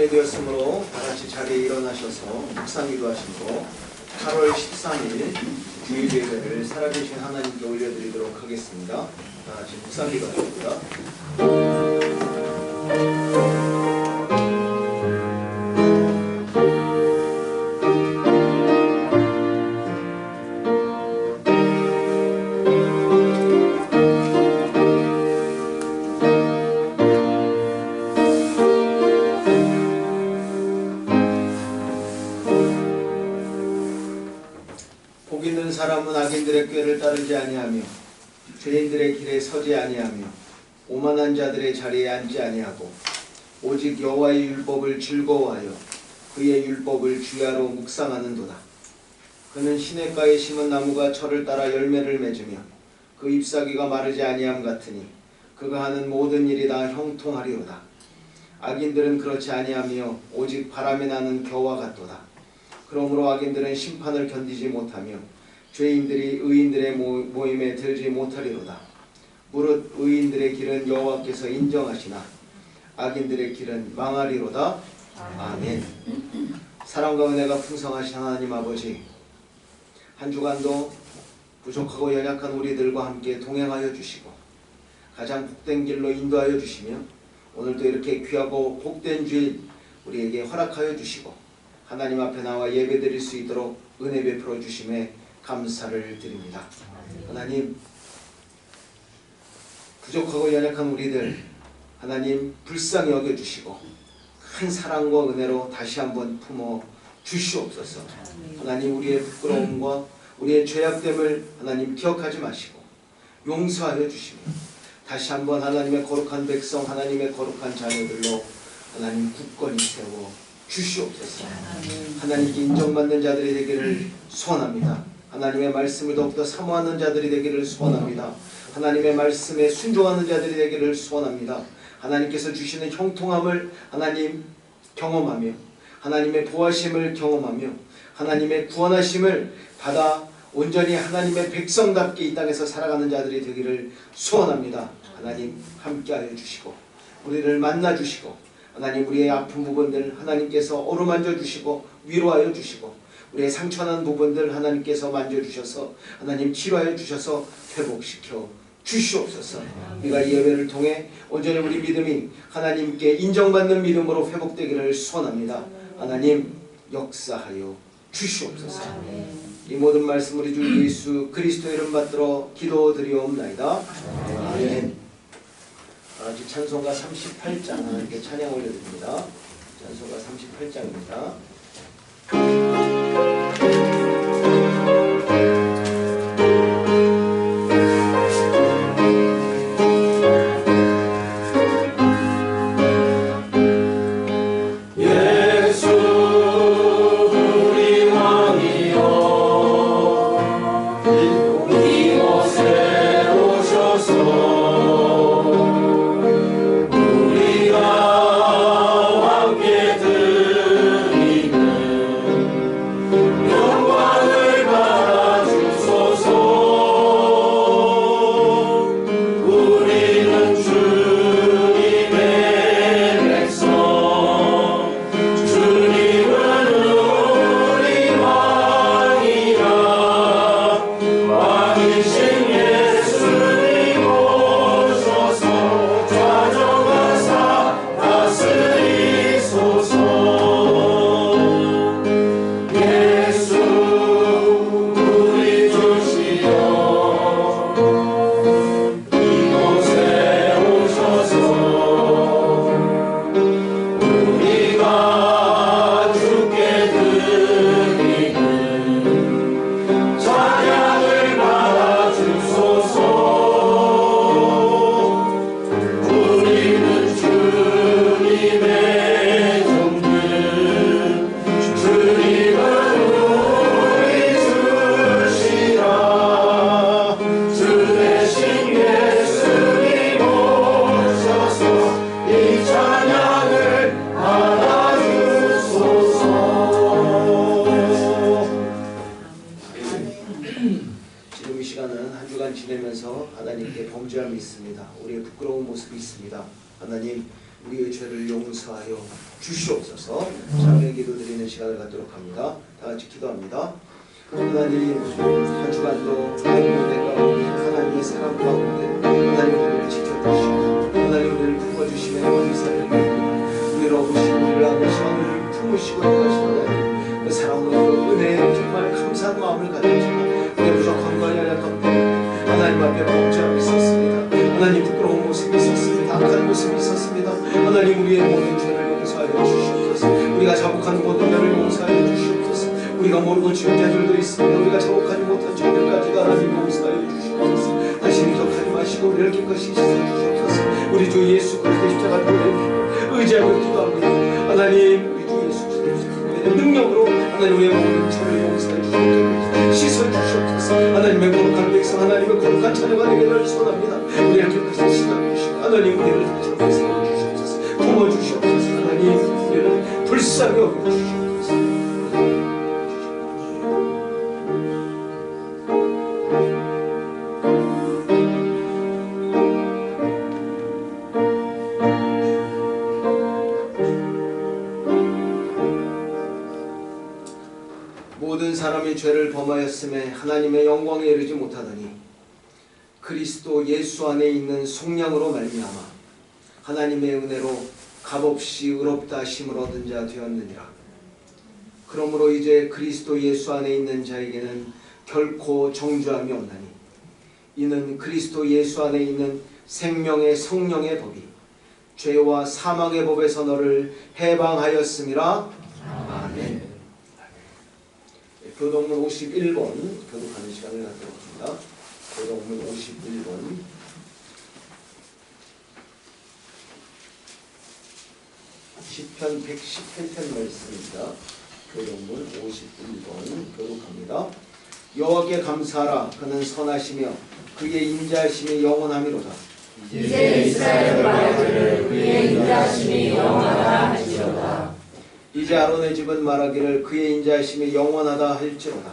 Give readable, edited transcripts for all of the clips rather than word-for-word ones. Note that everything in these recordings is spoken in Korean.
시간이 되었으므로 다같이 자리에 일어나셔서 묵상기도 하시므로 8월 13일 주일 예배를 살아계신 하나님께 올려드리도록 하겠습니다. 다같이 묵상기도 하십니다. 복 있는 사람은 악인들의 꾀를 따르지 아니하며 죄인들의 길에 서지 아니하며 오만한 자들의 자리에 앉지 아니하고 오직 여호와의 율법을 즐거워하여 그의 율법을 주야로 묵상하는도다. 그는 시냇가에 심은 나무가 철을 따라 열매를 맺으며 그 잎사귀가 마르지 아니함 같으니 그가 하는 모든 일이 다 형통하리로다. 악인들은 그렇지 아니하며 오직 바람에 나는 겨와 같도다. 그러므로 악인들은 심판을 견디지 못하며 죄인들이 의인들의 모임에 들지 못하리로다. 무릇 의인들의 길은 여호와께서 인정하시나 악인들의 길은 망하리로다. 아멘. 사랑과 은혜가 풍성하신 하나님 아버지, 한 주간도 부족하고 연약한 우리들과 함께 동행하여 주시고 가장 복된 길로 인도하여 주시며 오늘도 이렇게 귀하고 복된 주일 우리에게 허락하여 주시고 하나님 앞에 나와 예배드릴 수 있도록 은혜 베풀어 주심에 감사를 드립니다. 하나님, 부족하고 연약한 우리들 하나님 불쌍히 여겨주시고 큰 사랑과 은혜로 다시 한번 품어 주시옵소서. 하나님, 우리의 부끄러움과 우리의 죄악됨을 하나님 기억하지 마시고 용서하여 주시며 다시 한번 하나님의 거룩한 백성, 하나님의 거룩한 자녀들로 하나님 굳건히 세워 주시옵소서. 하나님께 인정받는 자들이 되기를 소원합니다. 하나님의 말씀을 더욱더 사모하는 자들이 되기를 소원합니다. 하나님의 말씀에 순종하는 자들이 되기를 소원합니다. 하나님께서 주시는 형통함을 하나님 경험하며 하나님의 보호하심을 경험하며 하나님의 구원하심을 받아 온전히 하나님의 백성답게 이 땅에서 살아가는 자들이 되기를 소원합니다. 하나님 함께하여 주시고 우리를 만나 주시고 하나님 우리의 아픈 부분들 하나님께서 어루만져 주시고 위로하여 주시고 우리의 상처난 부분들 하나님께서 만져주셔서 하나님 치료하여 주셔서 회복시켜 주시옵소서. 우리가 이 예배를 통해 온전히 우리 믿음이 하나님께 인정받는 믿음으로 회복되기를 소원합니다. 하나님 역사하여 주시옵소서. 이 모든 말씀 우리 주 예수 그리스도 이름 받들어 기도드리옵나이다. 아멘. 아직 찬송가 38장 하나님께 찬양 올려드립니다. 찬송가 38장입니다. 범죄함이 있습니다. 우리의 부끄러운 모습이 있습니다. 하나님, 우리의 죄를 용서하여 주시옵소서. 참여 기도드리는 시간을 갖도록 합니다. 다 같이 기도합니다. 하나님, 한 주간도 하나님의 사랑 가운데 하나님 우리를 지켜주시고 하나님 우리를 품어주시며 감사를 드립니다. 우리를 업으시고 우리를 안으시고 우리를 품으시고 하신 하나님, 그 사랑으로 은혜에 정말 감사한 마음을 가졌지만 우리의 부족함과 연약함 때문에 하나님 앞에 범죄함이 있었습니다. 하나님 부끄러운 모습이 있었습니다. 악한 모습이 있었습니다. 하나님 우리의 모든 죄를 용서하여 주시옵소서. 우리가 자복한 모든 죄를 용서하여 주시옵소서. 우리가 모르고 지은 죄들도 있습니다. 우리가 자복하지 못한 죄들까지도 하나님 용서하여 주시옵소서. 다시는 기억하지 마시고 우리를 깨끗이 씻어주시옵소서. 우리 주 예수 그리스도의 십자가 도에 의지하고 기도합니다. 하나님 우리 주 예수 그리스도의 능력으로 하나님 우리의 모든 죄를 용서해 주시옵소서. 씻어주시옵소서. 하나님의 거룩한 백성, 하나님의 거룩한 자녀가 되기를 소원합니다. 우리를 깨끗이 씻어주시고 하나님 우리를 다시 한번 세워주시옵소서. 품어주시옵소서. 하나님 우리를 불쌍히 여겨주시옵소서. 모든 사람이 죄를 범하였음에 하나님의 영광에 이르지 못하더니 그리스도 예수 안에 있는 속량으로 말미암아 하나님의 은혜로 값없이 의롭다 하심을 얻은 자 되었느니라. 그러므로 이제 그리스도 예수 안에 있는 자에게는 결코 정죄함이 없나니 이는 그리스도 예수 안에 있는 생명의 성령의 법이 죄와 사망의 법에서 너를 해방하였음이라. 아멘. 교동문 51번 교독하는 시간을 갖도록 합니다. 교동문 51번 시편 118편 말씀입니다. 교동문 51번 교독합니다. 여호와께 감사하라. 그는 선하시며 그의 인자하심이 영원하미로다. 이제 이스라엘 말하기를 그의 인자하심이 영원하다 할지로다. 이제 아론의 집은 말하기를 그의 인자하심이 영원하다 할지로다.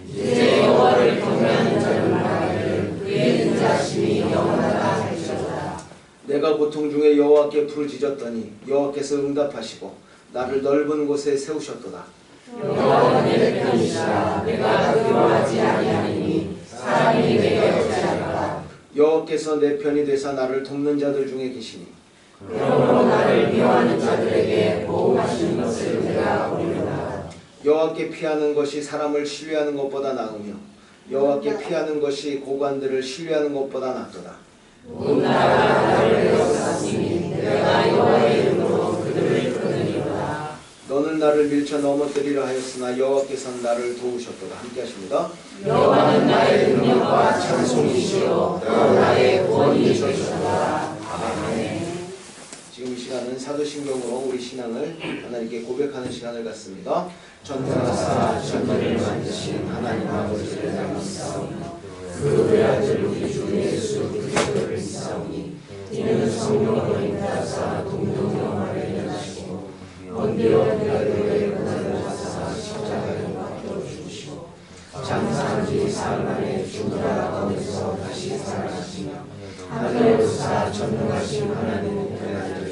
이제 여호와를 경외하는 자는 말하기를 그의 인자하심이 영원하다 할지로다. 내가 고통 중에 여호와께 부르짖었더니 여호와께서 응답하시고 나를 넓은 곳에 세우셨도다. 여호와는 내 편이시라. 내가 두려워하지 아니하리니 사람이 내게 어찌할까. 여호와께서 내 편이 되사 나를 돕는 자들 중에 계시니 그러므로 나를 미워하는 자들에게 보호하시는 것을 내가 보리로다. 여호와께 피하는 것이 사람을 신뢰하는 것보다 나으며 여호와께 피하는 것이 고관들을 신뢰하는 것보다 낫도다. 온 나라가 나를 에워쌌으니 내가 여호와의 이름으로 그들을 끊으리로다. 너는 나를 밀쳐 넘어뜨리려 하였으나 여호와께서는 나를 도우셨도다. 함께 하십니다. 여호와는 나의 능력과 찬송이시요 나의 구원이 되시도다. 아멘. 지금 이 시간은 사도신경으로 우리 신앙을 하나님께 고백하는 시간을 갖습니다. 전능하사 천지를 만드신 하나님 아버지를 믿사오니 그 외아들 우리 주 예수 그리스도를 믿사오니 이는 성령으로 인하사 동정녀마를 일하시고 본디오 빌라도의 고난을 받사 십자가에 못 박혀 죽으시고 장사한 지 사흘 만에 죽으라 가운데서 다시 살아나시며 하늘에 오르사 전능하신 하나님의 아들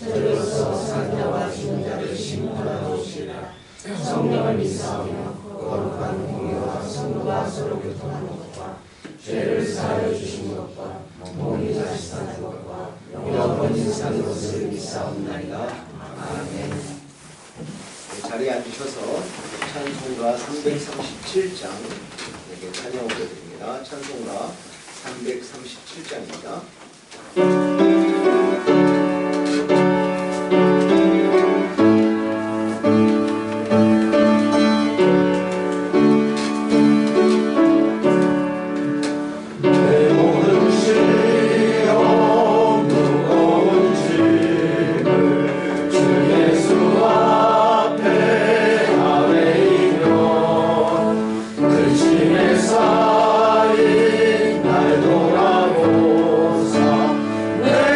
저로서 산자와 죽은 자를 심판하러 오시리라. 성령을 믿사오며 거룩한 공의와 성도가 서로 교통하는 것과 죄를 사하여 주신 것과 몸이 다시 사는 것과 영원히 사는 것을 믿사옵나이다. 아멘. 자리에 앉으셔서 찬송가 337장 이렇게 찬양 올려드립니다. 찬송가 337장입니다. 날 돌아보사 내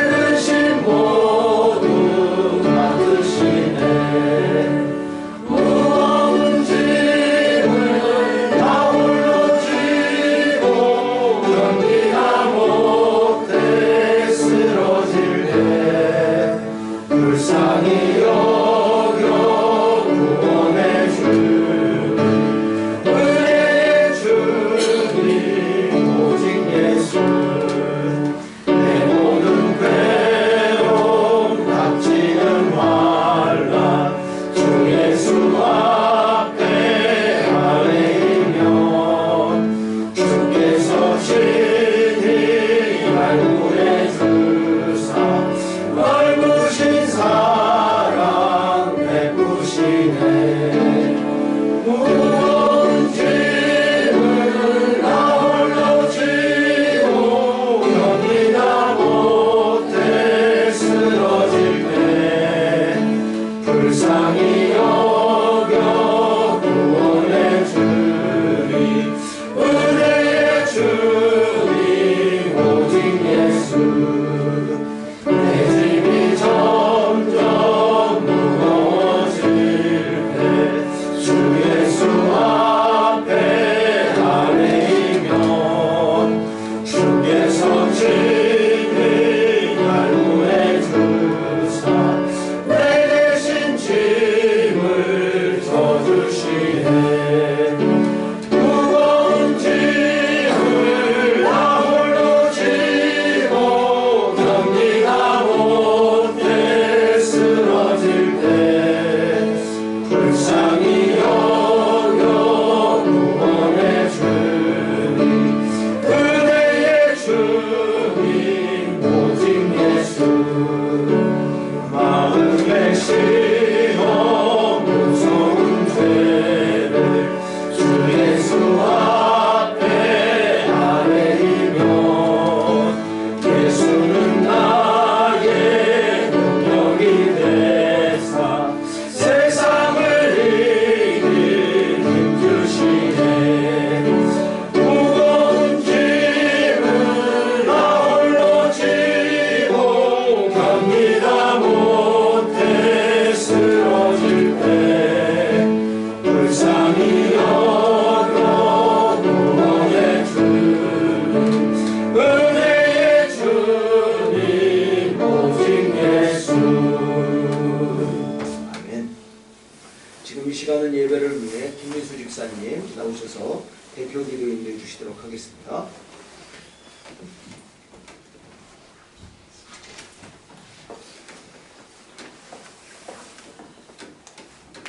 나오셔서 대표 기도 인도해 주시도록 하겠습니다.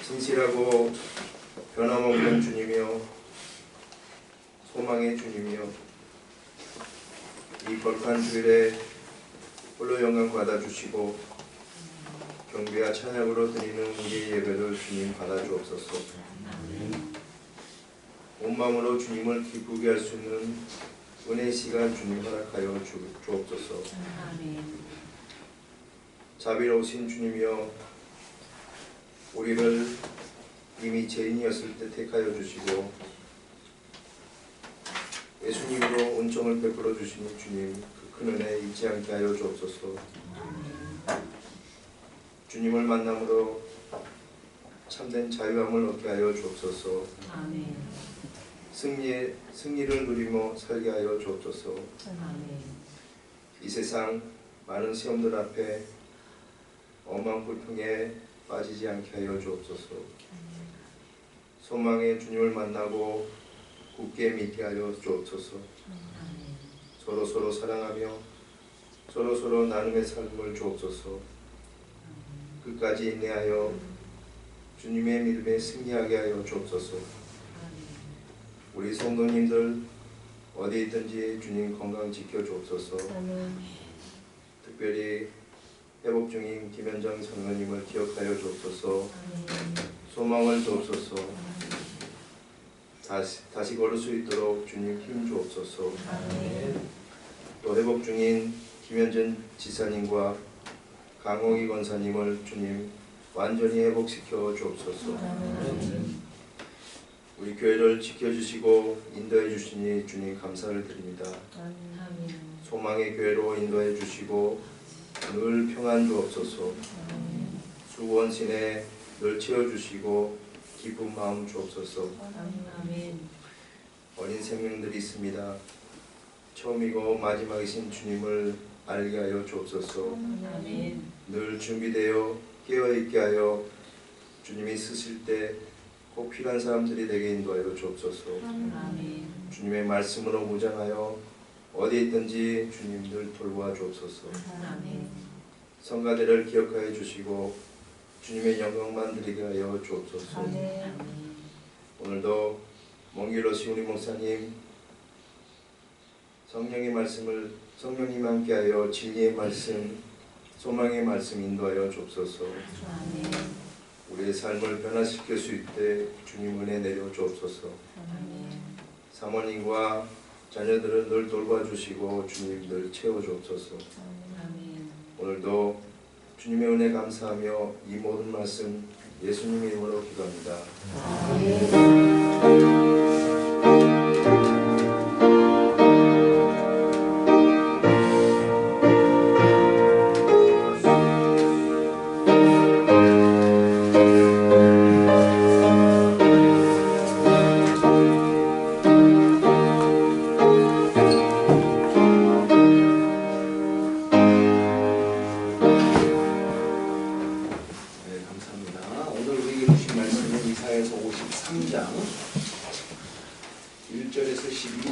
진실하고 변함없는 주님이여, 소망의 주님이여, 이 거룩한 주일에 홀로 영광 받아주시고 경배와 찬양으로 드리는 우리의 예배를 주님 받아주옵소서. 온 마음으로 주님을 기쁘게 할 수 있는 은혜의 시간 주님 허락하여 주옵소서. 자비로우신 주님이여, 우리를 이미 죄인이었을 때 택하여 주시고 예수님으로 은총을 베풀어 주시는 주님, 그 큰 은혜 잊지 않게 하여 주옵소서. 주님을 만남으로 참된 자유함을 얻게 하여 주옵소서. 아멘. 승리를 누리며 살게 하여 주옵소서. 아멘. 이 세상 많은 시험들 앞에 엄한 불평에 빠지지 않게 하여 주옵소서. 소망의 주님을 만나고 굳게 믿게 하여 주옵소서. 서로 사랑하며 서로 나눔의 삶을 주옵소서. 끝까지 인내하여 주님의 믿음에 승리하게 하여 주옵소서. 우리 성도님들 어디 있든지 주님 건강 지켜 주옵소서. 특별히 회복 중인 김현정 장로님을 기억하여 주옵소서. 소망을 주옵소서. 다시 걸을 수 있도록 주님 힘 주옵소서. 또 회복 중인 김현전 지사님과 강홍희 권사님을 주님 완전히 회복시켜 주옵소서. 우리 교회를 지켜주시고 인도해 주시니 주님 감사를 드립니다. 소망의 교회로 인도해 주시고 늘 평안 주옵소서. 수원신에 늘 채워주시고 기쁜 마음 주옵소서. 어린 생명들이 있습니다. 처음이고 마지막이신 주님을 알게 하여 주옵소서. 늘 준비되어 깨어있게 하여 주님이 쓰실 때 꼭 필요한 사람들이 되게 인도하여 주옵소서. 주님의 말씀으로 무장하여 어디 있든지 주님 늘 돌보아 주옵소서. 성가대를 기억하여 주시고 주님의 영광만 드리게 하여 주옵소서. 오늘도 먼 길 오신 우리 목사님, 성령의 말씀을 성령님 함께하여 진리의 말씀, 소망의 말씀 인도하여 주옵소서. 우리의 삶을 변화시킬 수 있게 주님 은혜 내려 주옵소서. 사모님과 자녀들을 늘 돌봐주시고 주님 늘 채워주옵소서. 오늘도 주님의 은혜 감사하며 이 모든 말씀 예수님의 이름으로 기도합니다.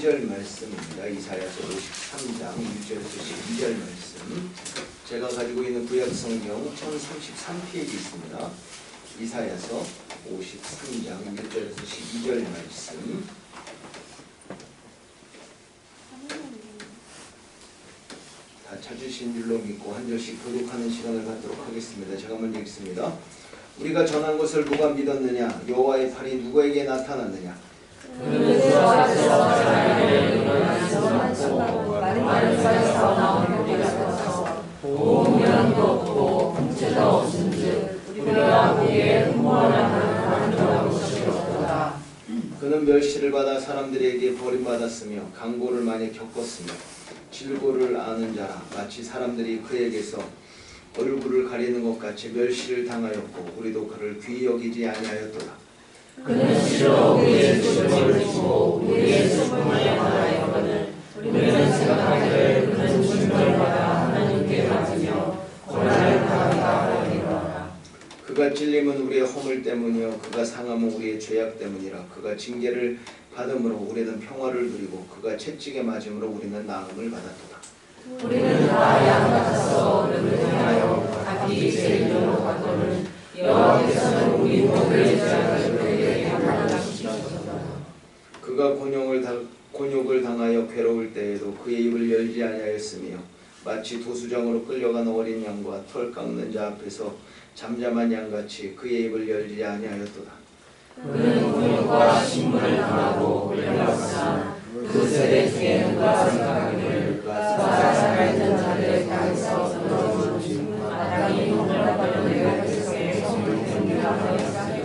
12절 말씀입니다. 이사야서 53장 1절에서 12절 말씀. 제가 가지고 있는 구약 성경 1033페이지 있습니다. 이사야서 53장 1절에서 12절 말씀. 다 찾으신 줄로 믿고 한 절씩 교독하는 시간을 갖도록 하겠습니다. 제가 먼저 읽습니다. 우리가 전한 것을 누가 믿었느냐? 여호와의 팔이 누구에게 나타났느냐? 그는 멸시를 받아 사람들에게 버림받았으며 강고를 많이 겪었으며 질고를 아는 자라. 마치 사람들이 그에게서 얼굴을 가리는 것 같이 멸시를 당하였고 우리도 그를 귀히 여기지 아니하였도다. 그는 실로 우리의 죽음을 주고 우리의 슬픔을 말하였거늘 우리는 생각하기를 그는 죽음을 받아 하나님께 맞으며 고난을 당하다 하리라. 그가 찔림은 우리의 허물 때문이요 그가 상함은 우리의 죄악 때문이라. 그가 징계를 받음으로 우리는 평화를 누리고 그가 채찍에 맞음으로 우리는 나음을 받았도다. 우리는 다 양 같아서 그를 향하여 각기 제 일로 갔거늘 여호와께서는 우리 모두의 죄악을 그에게 감당하시리로다. 그가 곤욕을 당하여 괴로울 때에도 그의 입을 열지 아니하였으며 마치 도수장으로 끌려간 어린 양과 털 깎는 자 앞에서 잠잠한 양같이 그의 입을 열지 아니하였도다. 그는 곤욕과 신문을 당하고 끌려갔으나 그 세대 중에 누가 생각하기를 그가 살아있는 자들의 땅에서 들어오는 마땅히 honor받는 여호와께서의 성을 견디라 하였으며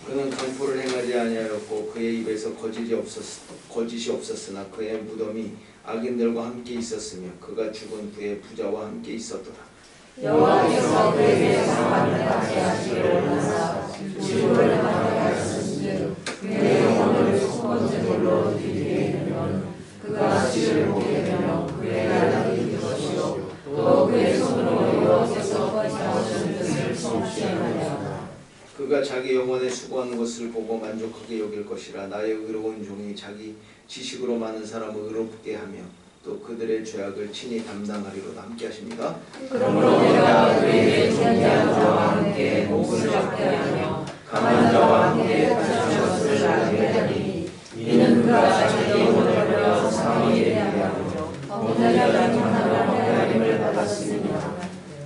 그는 강포를 행하지 아니하였고 그의 입에서 거짓이 없었으나 그의 무덤이 악인들과 함께 있었으며 그가 죽은 후에 부자와 함께 있었도다. 여호와께서 그에게 상함을 받게 하시기를 원하사 지옥을 당하게 하셨으니 그의 영혼을 첫 번째 돌로 뒤에 있는 그가 지를 보게 되며 그의 나라를 이룰 것이요 또 그의 손으로 여호와께서 벌이하신 뜻을 성취하리라. 그가 자기 영혼에 수고하는 것을 보고 만족하게 여길 것이라. 나의 의로운 종이 자기 지식으로 많은 사람을 의롭게 하며 또 그들의 죄악을 친히 담당하리로다. 함께 하십니다. 그러므로 내가 그에게 존귀한 자와 함께 목을 잡게 하며 강한 자와 함께 가장 것을 알게 하리니 이는 그가 자기 영혼을 버려 사망에 이르게 하고 범죄자라는 하나님의 하나님을 받았습니다.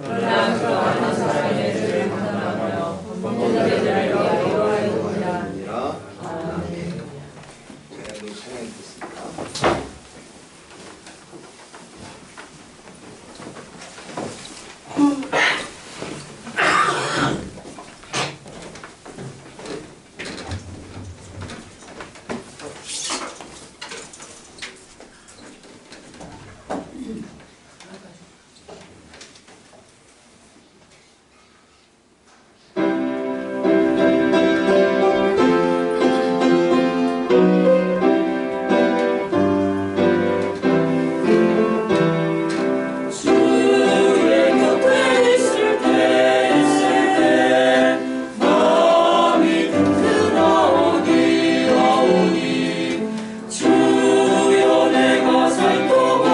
그러나 그러한 사람의 죄를 감당하며 범죄자들을 여호와의 아니라 아멘. 찬양도 찬양했습니다. 주여 내가 살도록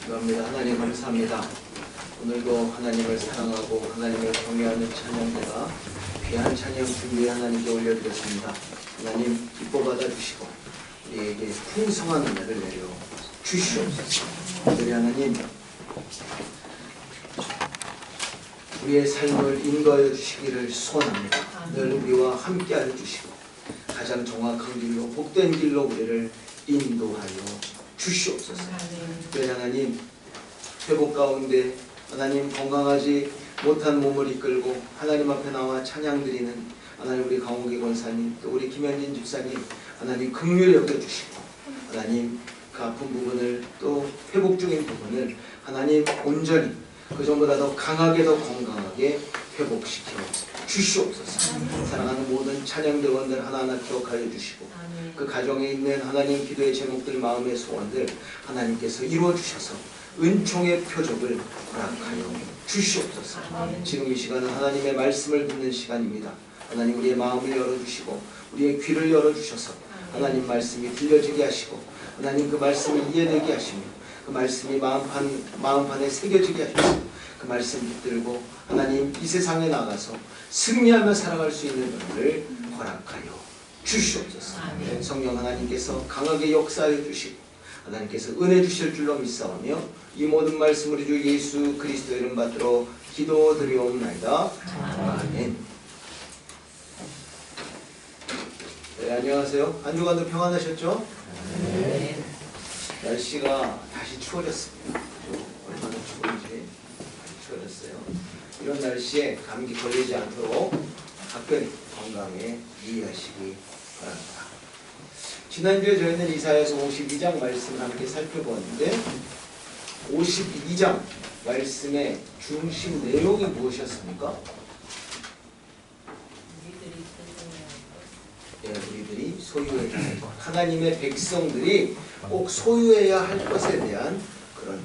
감사합니다. 하나님 감사합니다. 오늘도 하나님을 사랑하고 하나님을 경외하는 찬양대가 귀한 찬양 준비해 하나님께 올려드렸습니다. 하나님 기뻐 받아주시고 우리에게 풍성한 은혜를 내려 주시옵소서. 특별히 하나님 우리의 삶을 인도하여 주시기를 소원합니다. 늘 우리와 함께하여 주시고 가장 정확한 길로 복된 길로 우리를 인도하여 주시옵소서. 특별히 하나님 회복 가운데 하나님 건강하지 못한 몸을 이끌고 하나님 앞에 나와 찬양 드리는 하나님 우리 강호기 권사님 또 우리 김현진 집사님 하나님 긍휼히 여겨주시고 하나님 그 아픈 부분을 또 회복 중인 부분을 하나님 온전히 그 전보다 더 강하게 더 건강하게 회복시켜 주시옵소서. 사랑하는 모든 찬양대원들 하나하나 기억하여 주시고 그 가정에 있는 하나님 기도의 제목들 마음의 소원들 하나님께서 이루어 주셔서 은총의 표적을 허락하여 주시옵소서. 지금 이 시간은 하나님의 말씀을 듣는 시간입니다. 하나님 우리의 마음을 열어주시고 우리의 귀를 열어주셔서 하나님 말씀이 들려지게 하시고 하나님 그 말씀을 이해되게 하시며 그 말씀이 마음판에 새겨지게 하셔서 그 말씀 붙들고 하나님 이 세상에 나가서 승리하며 살아갈 수 있는 은혜를 허락하여 주시옵소서. 성령 하나님께서 강하게 역사하여 주시고 하나님께서 은혜 주실 줄로 믿사오며 이 모든 말씀을 우리 주 예수 그리스도 이름 받들어 기도드리옵나이다. 아멘. 네, 안녕하세요. 한 주간도 평안하셨죠? 네. 날씨가 다시 추워졌습니다. 얼마나 추운지 다시 추워졌어요. 이런 날씨에 감기 걸리지 않도록 각별히 건강에 유의하시기 바랍니다. 지난주에 저희는 이사야서 52장 말씀을 함께 살펴보았는데 52장 말씀의 중심 내용이 무엇이었습니까? 우리들이 소유해야 할 것, 하나님의 백성들이 꼭 소유해야 할 것에 대한 그런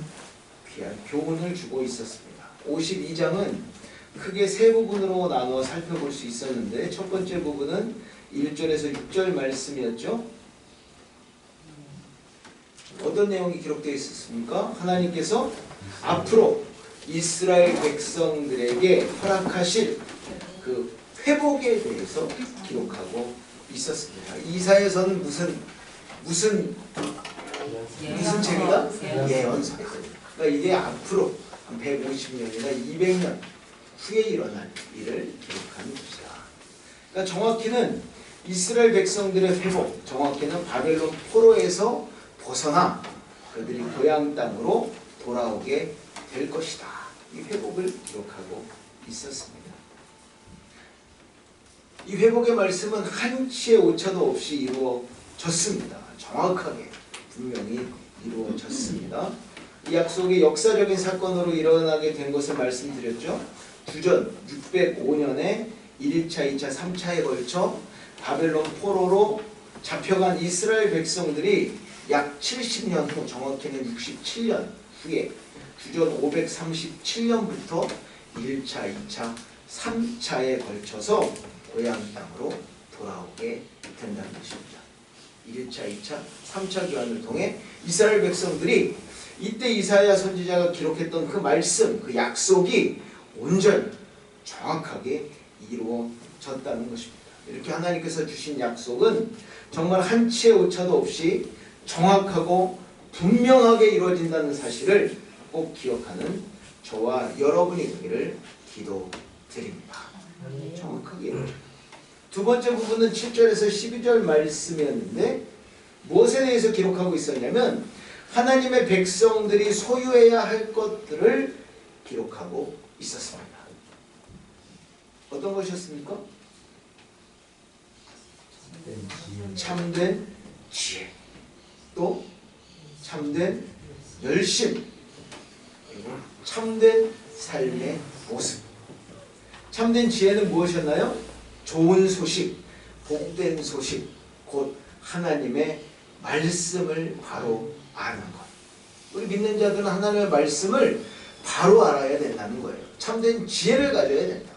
귀한 교훈을 주고 있었습니다. 52장은 크게 세 부분으로 나누어 살펴볼 수 있었는데 첫 번째 부분은 1절에서 6절 말씀이었죠. 어떤 내용이 기록되어 있었습니까? 하나님께서 앞으로 이스라엘 백성들에게 허락하실 그 회복에 대해서 기록하고 있었습니다. 이사야서는 무슨 책이다? 예언서였습니다. 그러니까 이게 앞으로 한 150년이나 200년 후에 일어날 일을 기록하는 것이다. 그러니까 정확히는 이스라엘 백성들의 회복, 정확히는 바벨론 포로에서 벗어나 그들이 고향 땅으로 돌아오게 될 것이다. 이 회복을 기록하고 있었습니다. 이 회복의 말씀은 한치의 오차도 없이 이루어졌습니다. 정확하게 분명히 이루어졌습니다. 이 약속이 역사적인 사건으로 일어나게 된 것을 말씀드렸죠. 주전 605년에 1차, 2차, 3차에 걸쳐 바벨론 포로로 잡혀간 이스라엘 백성들이 약 70년 후, 정확히는 67년 후에 주전 537년부터 1차, 2차, 3차에 걸쳐서 고향 땅으로 돌아오게 된다는 것입니다. 1차, 2차, 3차 기환을 통해 이스라엘 백성들이 이때 이사야 선지자가 기록했던 그 말씀, 그 약속이 온전히 정확하게 이루어졌다는 것입니다. 이렇게 하나님께서 주신 약속은 정말 한치의 오차도 없이 정확하고 분명하게 이루어진다는 사실을 꼭 기억하는 저와 여러분이 되기를 기도드립니다. 정확하게 이루어집니다. 두 번째 부분은 7절에서 12절 말씀이었는데 무엇에 대해서 기록하고 있었냐면 하나님의 백성들이 소유해야 할 것들을 기록하고 있었습니다. 어떤 것이었습니까? 참된 지혜, 또 참된 열심, 그리고 참된 삶의 모습. 참된 지혜는 무엇이었나요? 좋은 소식, 복된 소식, 곧 하나님의 말씀을 바로 아는 것. 우리 믿는 자들은 하나님의 말씀을 바로 알아야 된다는 거예요. 참된 지혜를 가져야 된다.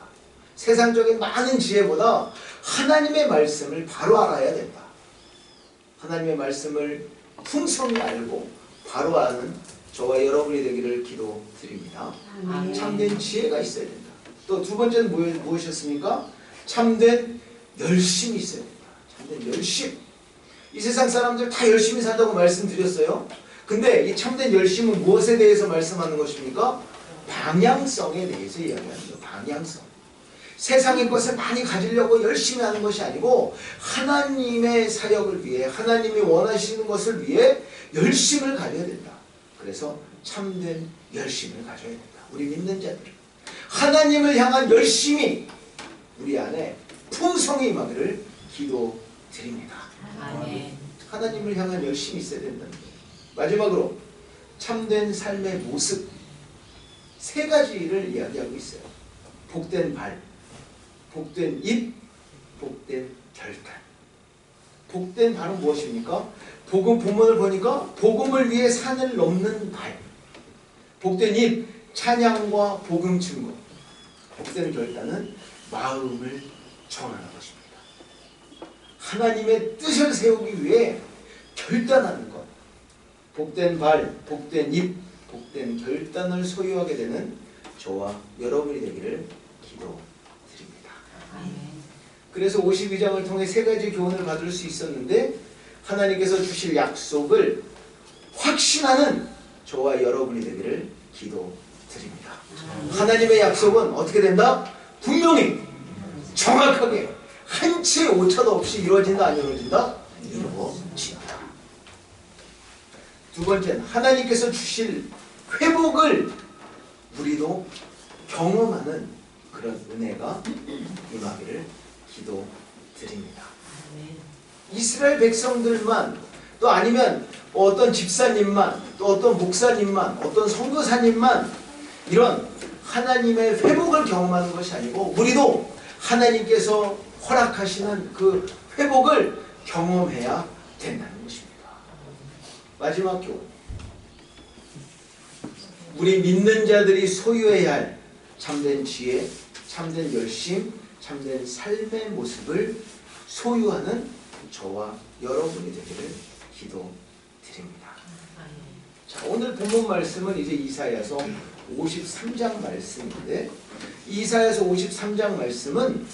세상적인 많은 지혜보다 하나님의 말씀을 바로 알아야 된다. 하나님의 말씀을 풍성히 알고 바로 아는 저와 여러분이 되기를 기도드립니다. 아멘. 참된 지혜가 있어야 된다. 또 두 번째는 무엇이었습니까? 참된 열심이 있어야 된다. 참된 열심. 이 세상 사람들 다 열심히 산다고 말씀드렸어요. 근데 이 참된 열심은 무엇에 대해서 말씀하는 것입니까? 방향성에 대해서 이야기하는 거예요. 방향성. 세상의 것을 많이 가지려고 열심히 하는 것이 아니고 하나님의 사역을 위해 하나님이 원하시는 것을 위해 열심을 가져야 된다. 그래서 참된 열심을 가져야 된다. 우리 믿는 자들 하나님을 향한 열심이 우리 안에 풍성히 임하기를 기도드립니다. 아멘. 하나님을 향한 열심이 있어야 된다는 거예요. 마지막으로 참된 삶의 모습 세 가지를 이야기하고 있어요. 복된 발, 복된 입, 복된 결단. 복된 발은 무엇입니까? 복음 본문을 보니까 복음을 위해 산을 넘는 발. 복된 입, 찬양과 복음 증거. 복된 결단은 마음을 정하는 것입니다. 하나님의 뜻을 세우기 위해 결단하는 것. 복된 발, 복된 입, 복된 결단을 소유하게 되는 저와 여러분이 되기를 기도드립니다. 아멘. 그래서 52장을 통해 세 가지 교훈을 받을 수 있었는데 하나님께서 주실 약속을 확신하는 저와 여러분이 되기를 기도드립니다. 하나님의 약속은 어떻게 된다? 분명히 정확하게 한 치의 오차도 없이 이루어진다 안 이루어진다? 이루어진다. 두 번째는 하나님께서 주실 회복을 우리도 경험하는 그런 은혜가 임하기를 기도드립니다. 이스라엘 백성들만 또 아니면 어떤 집사님만 또 어떤 목사님만 어떤 선교사님만 이런 하나님의 회복을 경험하는 것이 아니고 우리도 하나님께서 허락하시는 그 회복을 경험해야 된다는 것입니다. 마지막 교훈. 우리 믿는 자들이 소유해야 할 참된 지혜, 참된 열심, 참된 삶의 모습을 소유하는 저와 여러분이 되기를 기도드립니다. 자, 오늘 본문 말씀은 이제 이사야서 53장 말씀인데 이사야서 53장 말씀은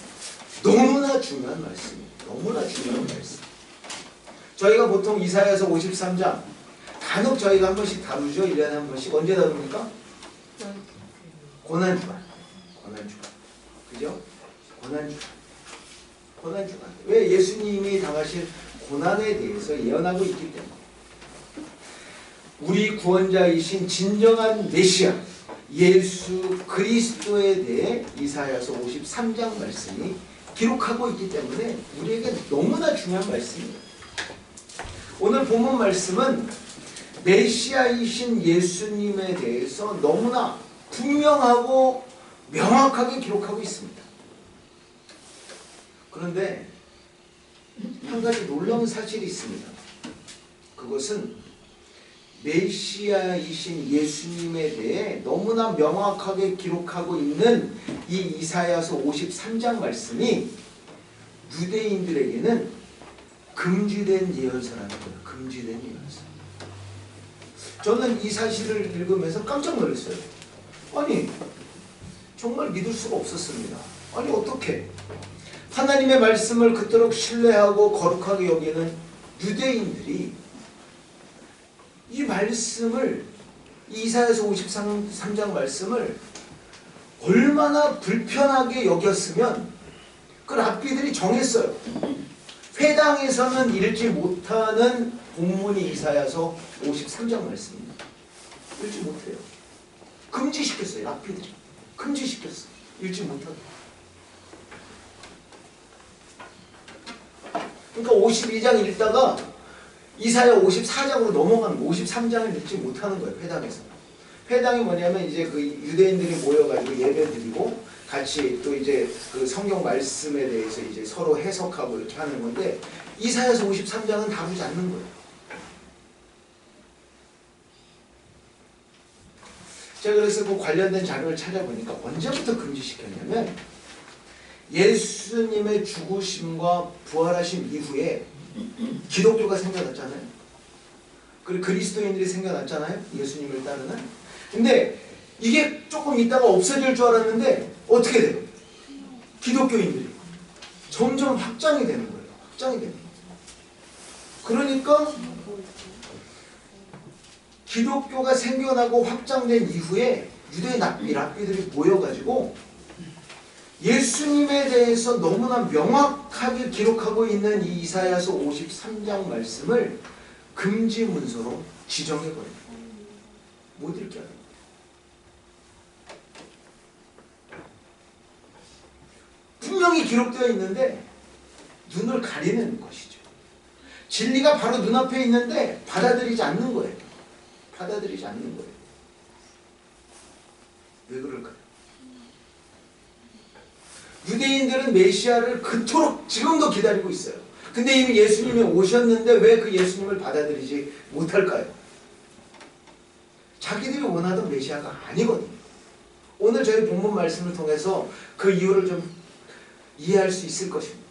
너무나 중요한 말씀입니다. 너무나 중요한 말씀. 저희가 보통 이사야서 53장 간혹 저희가 한 번씩 다루죠. 1년에 한 번씩. 언제 다룹니까? 고난주간. 고난주간. 그죠? 고난주간. 고난주간. 왜? 예수님이 당하신 고난에 대해서 예언하고 있기 때문에. 우리 구원자이신 진정한 메시아 예수 그리스도에 대해 이사야서 53장 말씀이 기록하고 있기 때문에 우리에게 너무나 중요한 말씀입니다. 오늘 본문 말씀은 메시아이신 예수님에 대해서 너무나 분명하고 명확하게 기록하고 있습니다. 그런데 한 가지 놀라운 사실이 있습니다. 그것은 메시아이신 예수님에 대해 너무나 명확하게 기록하고 있는 이 이사야서 53장 말씀이 유대인들에게는 금지된 예언서라는 거예요. 금지된 예언서. 저는 이 사실을 읽으면서 깜짝 놀랐어요. 아니 정말 믿을 수가 없었습니다. 아니 어떻게 하나님의 말씀을 그토록 신뢰하고 거룩하게 여기는 유대인들이 이 말씀을 이사야서 53장 말씀을 얼마나 불편하게 여겼으면 그 랍비들이 정했어요. 회당에서는 읽지 못하는 본문이 이사야서 53장 말씀입니다. 읽지 못해요. 금지시켰어요. 랍비들이 금지시켰어요. 읽지 못하게. 그러니까 52장 읽다가 이사야 54장으로 넘어가는 거, 53장을 읽지 못하는 거예요. 회당에서. 회당이 뭐냐면 이제 그 유대인들이 모여가지고 예배드리고 같이 또 이제 그 성경 말씀에 대해서 이제 서로 해석하고 이렇게 하는 건데 이사야서 53장은 다루지 않는 거예요. 제가 그래서 그 관련된 자료를 찾아보니까 언제부터 금지시켰냐면 예수님의 죽으심과 부활하심 이후에 기독교가 생겨났잖아요. 그리고 그리스도인들이 생겨났잖아요. 예수님을 따르는. 근데 이게 조금 있다가 없어질 줄 알았는데 어떻게 돼요? 기독교인들이 점점 확장이 되는 거예요. 확장이 되는 거예요. 그러니까 기독교가 생겨나고 확장된 이후에 유대 랍비들이 모여가지고 예수님에 대해서 너무나 명확하게 기록하고 있는 이 이사야서 53장 말씀을 금지 문서로 지정해버려요. 못 읽게 하는 거예요. 분명히 기록되어 있는데 눈을 가리는 것이죠. 진리가 바로 눈앞에 있는데 받아들이지 않는 거예요. 받아들이지 않는 거예요. 왜 그럴까요? 유대인들은 메시아를 그토록 지금도 기다리고 있어요. 근데 이미 예수님이 오셨는데 왜 그 예수님을 받아들이지 못할까요? 자기들이 원하던 메시아가 아니거든요. 오늘 저희 본문 말씀을 통해서 그 이유를 좀 이해할 수 있을 것입니다.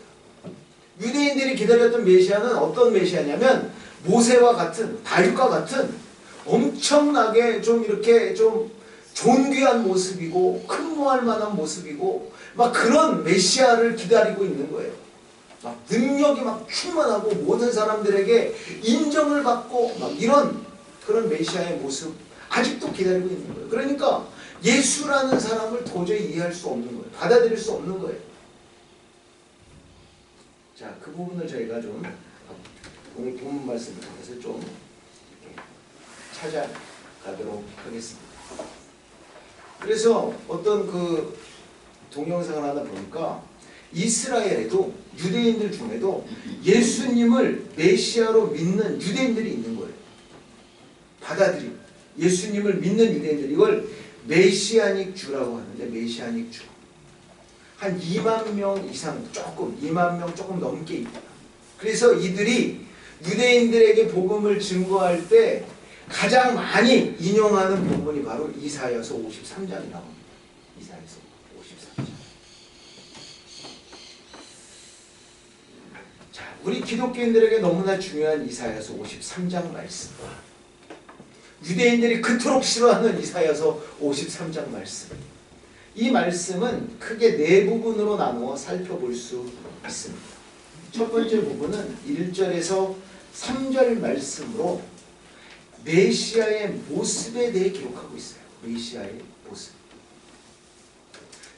유대인들이 기다렸던 메시아는 어떤 메시아냐면 모세와 같은, 다윗과 같은 엄청나게 좀 이렇게 좀 존귀한 모습이고 큰모할 만한 모습이고 막 그런 메시아를 기다리고 있는 거예요. 막 능력이 막 충만하고 모든 사람들에게 인정을 받고 막 이런 그런 메시아의 모습 아직도 기다리고 있는 거예요. 그러니까 예수라는 사람을 도저히 이해할 수 없는 거예요. 받아들일 수 없는 거예요. 자, 그 부분을 저희가 좀 오늘 본문 말씀을 통해서 좀 이렇게 찾아가도록 하겠습니다. 그래서 어떤 그 동영상을 하나 보니까 이스라엘에도 유대인들 중에도 예수님을 메시아로 믿는 유대인들이 있는 거예요. 받아들이고 예수님을 믿는 유대인들, 이걸 메시아닉 주라고 하는데, 메시아닉 주 한 2만 명 이상, 조금 2만 명 조금 넘게 있다. 그래서 이들이 유대인들에게 복음을 증거할 때 가장 많이 인용하는 본문이 바로 이사야서 53장이 나옵니다. 이사야서 53장. 자, 우리 기독교인들에게 너무나 중요한 이사야서 53장 말씀. 유대인들이 그토록 싫어하는 이사야서 53장 말씀. 이 말씀은 크게 네 부분으로 나누어 살펴볼 수 있습니다. 첫 번째 부분은 1절에서 3절 말씀으로 메시아의 모습에 대해 기록하고 있어요. 메시아의 모습.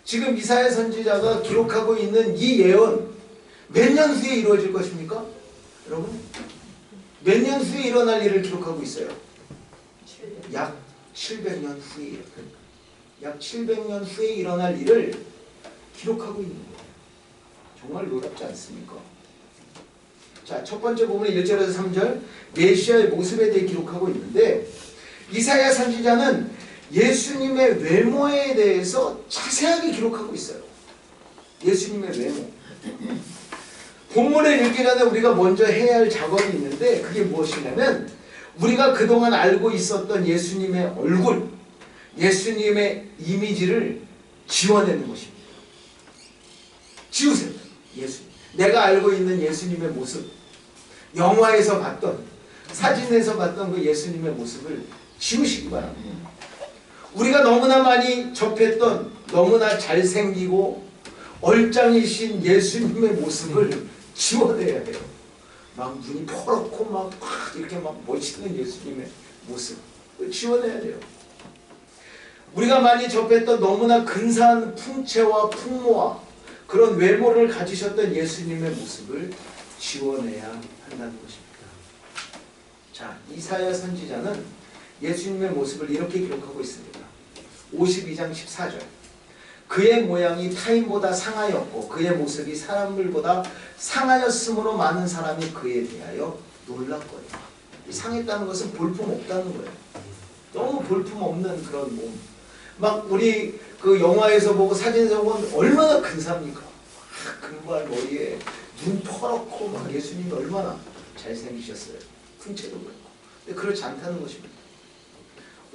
지금 이사야 선지자가 기록하고 있는 이 예언 몇 년 후에 이루어질 것입니까? 여러분? 몇 년 후에 일어날 일을 기록하고 있어요? 약 700년 후에 약 700년 후에 일어날 일을 기록하고 있는 거예요. 정말 놀랍지 않습니까? 자, 첫 번째 부분은 1절에서 3절 메시아의 모습에 대해 기록하고 있는데, 이사야 선지자는 예수님의 외모에 대해서 자세하게 기록하고 있어요. 예수님의 외모. 본문을 읽기 전에 우리가 먼저 해야 할 작업이 있는데, 그게 무엇이냐면 우리가 그동안 알고 있었던 예수님의 얼굴, 예수님의 이미지를 지워내는 것입니다. 지우세요. 예수님. 내가 알고 있는 예수님의 모습, 영화에서 봤던, 사진에서 봤던 그 예수님의 모습을 지우시기 바랍니다. 우리가 너무나 많이 접했던 너무나 잘생기고 얼짱이신 예수님의 모습을 지워내야 돼요. 막 눈이 퍼렇고 막 이렇게 막 멋있는 예수님의 모습 지워내야 돼요. 우리가 많이 접했던 너무나 근사한 풍채와 풍모와 그런 외모를 가지셨던 예수님의 모습을 지워내야 한다는 것입니다. 자, 이사야 선지자는 예수님의 모습을 이렇게 기록하고 있습니다. 52장 14절. 그의 모양이 타인보다 상하였고 그의 모습이 사람들보다 상하였으므로 많은 사람이 그에 대하여 놀랐거니와. 상했다는 것은 볼품 없다는 거예요. 너무 볼품 없는 그런 몸. 막 우리 그 영화에서 보고 사진에서 보면 얼마나 근사합니까? 금발 머리에 눈 퍼렇고 막 예수님이 얼마나 잘생기셨어요. 풍채도 그렇고. 근데 그렇지 않다는 것입니다.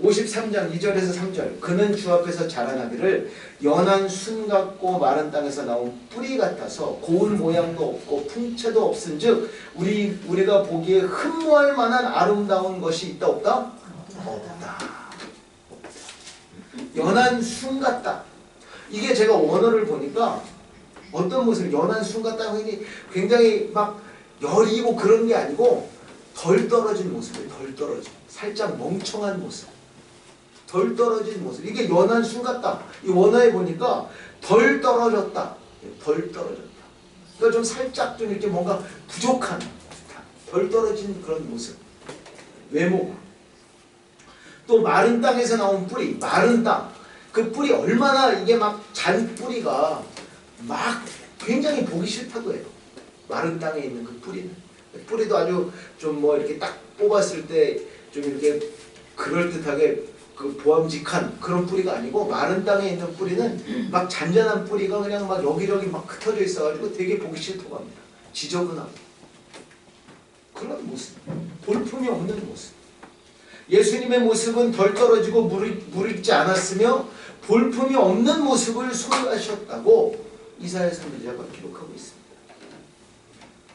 53장 2절에서 3절 그는 주 앞에서 자라나기를 연한 순 같고 마른 땅에서 나온 뿌리 같아서 고운 모양도 없고 풍채도 없은즉 우리가 보기에 흠모할 만한 아름다운 것이 있다 없다? 없다. 연한 순 같다. 이게 제가 원어를 보니까 어떤 모습 연한 순 같다 하니 굉장히 막 여리고 그런 게 아니고 덜 떨어진 모습이에요. 덜 떨어진 살짝 멍청한 모습. 덜 떨어진 모습. 이게 연한 순 같다. 이 원어에 보니까 덜 떨어졌다. 덜 떨어졌다. 그러니까 좀 살짝 좀 이렇게 뭔가 부족한 덜 떨어진 그런 모습. 외모가. 또 마른 땅에서 나온 뿌리. 마른 땅. 그 뿌리 얼마나 이게 막 잔 뿌리가 막 굉장히 보기 싫다고 해요. 마른 땅에 있는 그 뿌리는. 뿌리도 아주 좀 뭐 이렇게 딱 뽑았을 때 좀 이렇게 그럴듯하게 그 보암직한 그런 뿌리가 아니고 마른 땅에 있는 뿌리는 막 잔잔한 뿌리가 그냥 막 여기저기 막 흩어져 있어가지고 되게 보기 싫다고 합니다. 지저분하고 그런 모습, 볼품이 없는 모습. 예수님의 모습은 덜 떨어지고 무르익지 않았으며 볼품이 없는 모습을 소유하셨다고 이사야 선지자가 기록하고 있습니다.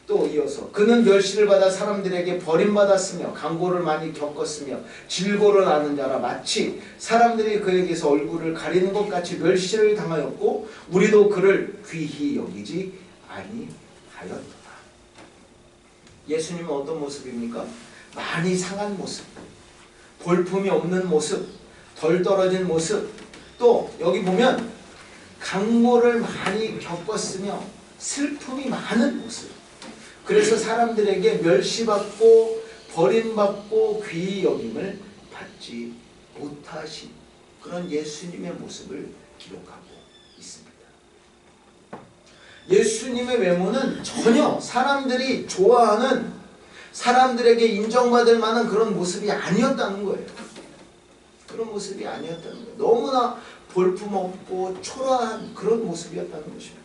또 이어서 그는 멸시를 받아 사람들에게 버림받았으며 강고를 많이 겪었으며 질고를 아는 자라 마치 사람들이 그에게서 얼굴을 가리는 것 같이 멸시를 당하였고 우리도 그를 귀히 여기지 아니하였더라. 예수님은 어떤 모습입니까? 많이 상한 모습, 볼품이 없는 모습, 덜 떨어진 모습, 또 여기 보면 강고를 많이 겪었으며 슬픔이 많은 모습. 그래서 사람들에게 멸시받고 버림받고 귀히 여김을 받지 못하신 그런 예수님의 모습을 기록하고 있습니다. 예수님의 외모는 전혀 사람들이 좋아하는 사람들에게 인정받을 만한 그런 모습이 아니었다는 거예요. 그런 모습이 아니었다는 거예요. 너무나 볼품없고 초라한 그런 모습이었다는 것입니다.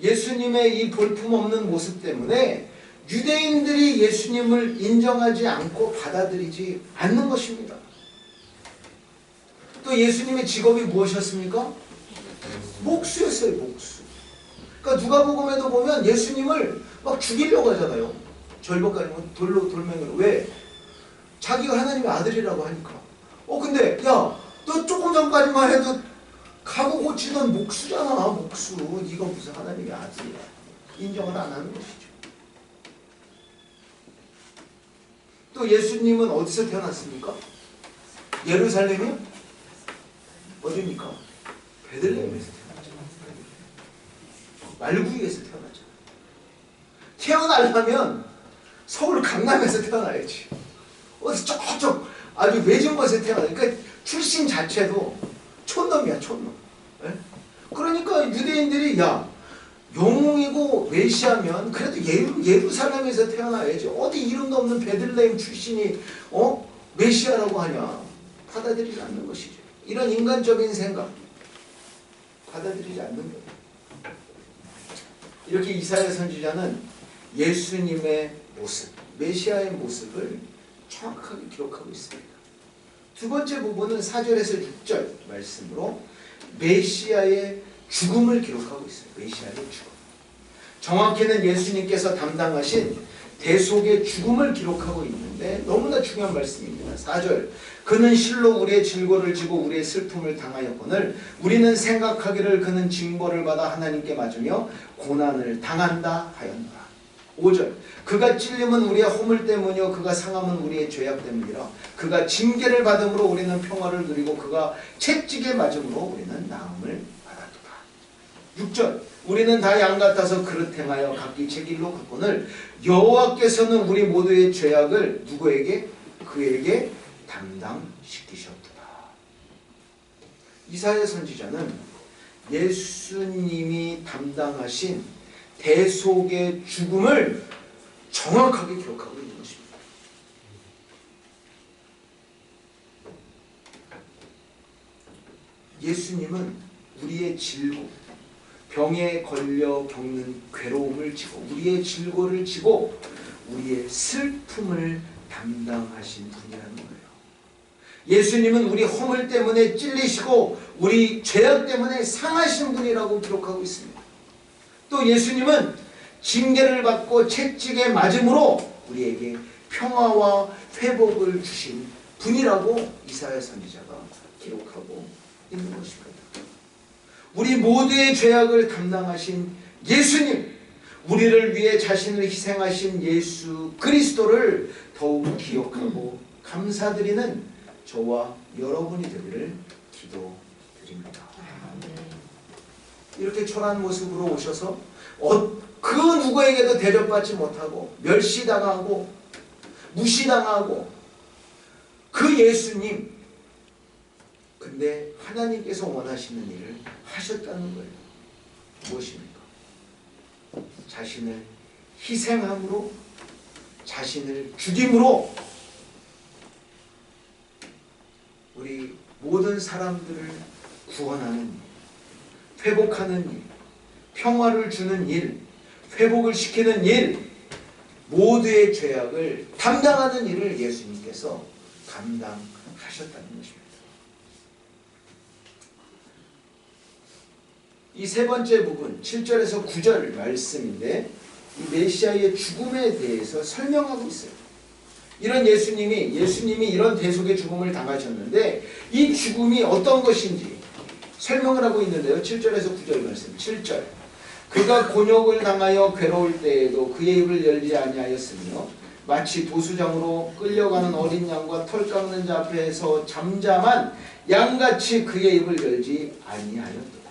예수님의 이 볼품없는 모습 때문에 유대인들이 예수님을 인정하지 않고 받아들이지 않는 것입니다. 또 예수님의 직업이 무엇이었습니까? 목수였어요. 목수. 그러니까 누가복음에도 보면 예수님을 막 죽이려고 하잖아요. 절벽까지 돌멩이로. 왜? 자기가 하나님의 아들이라고 하니까. 근데 야, 너 조금 전까지만 해도 가고 고치던 목수잖아. 목수. 네가 무슨 하나님의 아들이야. 인정을 안 하는 것이죠. 또 예수님은 어디서 태어났습니까? 예루살렘이요? 어디입니까? 베들레헴에서 태어났죠. 말구이에서 태어났죠. 태어나려면 서울 강남에서 태어나야지. 어디 저쪽 아주 외진 곳에 태어나요. 그러니까 출신 자체도 촌놈이야, 촌놈. 네? 그러니까 유대인들이 야, 영웅이고 메시아면 그래도 예루살렘에서 태어나야지. 어디 이름도 없는 베들레헴 출신이 메시아라고 하냐. 받아들이지 않는 것이죠. 이런 인간적인 생각 받아들이지 않는 거예요. 이렇게 이사야 선지자는 예수님의 모습, 메시아의 모습을 정확하게 기록하고 있습니다. 두 번째 부분은 4절에서 6절 말씀으로 메시아의 죽음을 기록하고 있어요. 메시아의 죽음. 정확히는 예수님께서 담당하신 대속의 죽음을 기록하고 있는데 너무나 중요한 말씀입니다. 4절 그는 실로 우리의 질고를 지고 우리의 슬픔을 당하였거늘 우리는 생각하기를 그는 징벌을 받아 하나님께 맞으며 고난을 당한다 하였노라. 5절 그가 찔림은 우리의 허물 때문이요 그가 상함은 우리의 죄악 때문이라. 그가 징계를 받음으로 우리는 평화를 누리고 그가 채찍에 맞음으로 우리는 나음을 받았도다. 6절 우리는 다 양 같아서 그릇 행하여 각기 제 길로 갔거늘 여호와께서는 우리 모두의 죄악을 누구에게? 그에게 담당시키셨도다. 이사야 선지자는 예수님이 담당하신 대속의 죽음을 정확하게 기록하고 있는 것입니다. 예수님은 우리의 질고, 병에 걸려 겪는 괴로움을 지고 우리의 질고를 지고 우리의 슬픔을 담당하신 분이라는 거예요. 예수님은 우리 허물 때문에 찔리시고 우리 죄악 때문에 상하신 분이라고 기록하고 있습니다. 또 예수님은 징계를 받고 채찍에 맞음으로 우리에게 평화와 회복을 주신 분이라고 이사야 선지자가 기록하고 있는 것입니다. 우리 모두의 죄악을 담당하신 예수님, 우리를 위해 자신을 희생하신 예수 그리스도를 더욱 기억하고 감사드리는 저와 여러분이 되기를 기도드립니다. 이렇게 초라한 모습으로 오셔서 그 누구에게도 대접받지 못하고 멸시당하고 무시당하고 그 예수님, 근데 하나님께서 원하시는 일을 하셨다는 거예요. 무엇입니까? 자신을 희생함으로, 자신을 죽임으로 우리 모든 사람들을 구원하는 일, 회복하는 일, 평화를 주는 일, 회복을 시키는 일, 모두의 죄악을 담당하는 일을 예수님께서 감당하셨다는 것입니다. 이 세 번째 부분 7절에서 9절 말씀인데 이 메시아의 죽음에 대해서 설명하고 있어요. 이런 예수님이 이런 대속의 죽음을 당하셨는데 이 죽음이 어떤 것인지 설명을 하고 있는데요. 7절에서 9절 말씀. 7절. 그가 곤욕을 당하여 괴로울 때에도 그의 입을 열지 아니하였으며 마치 도수장으로 끌려가는 어린 양과 털 깎는 자 앞에서 잠잠한 양같이 그의 입을 열지 아니하였도다.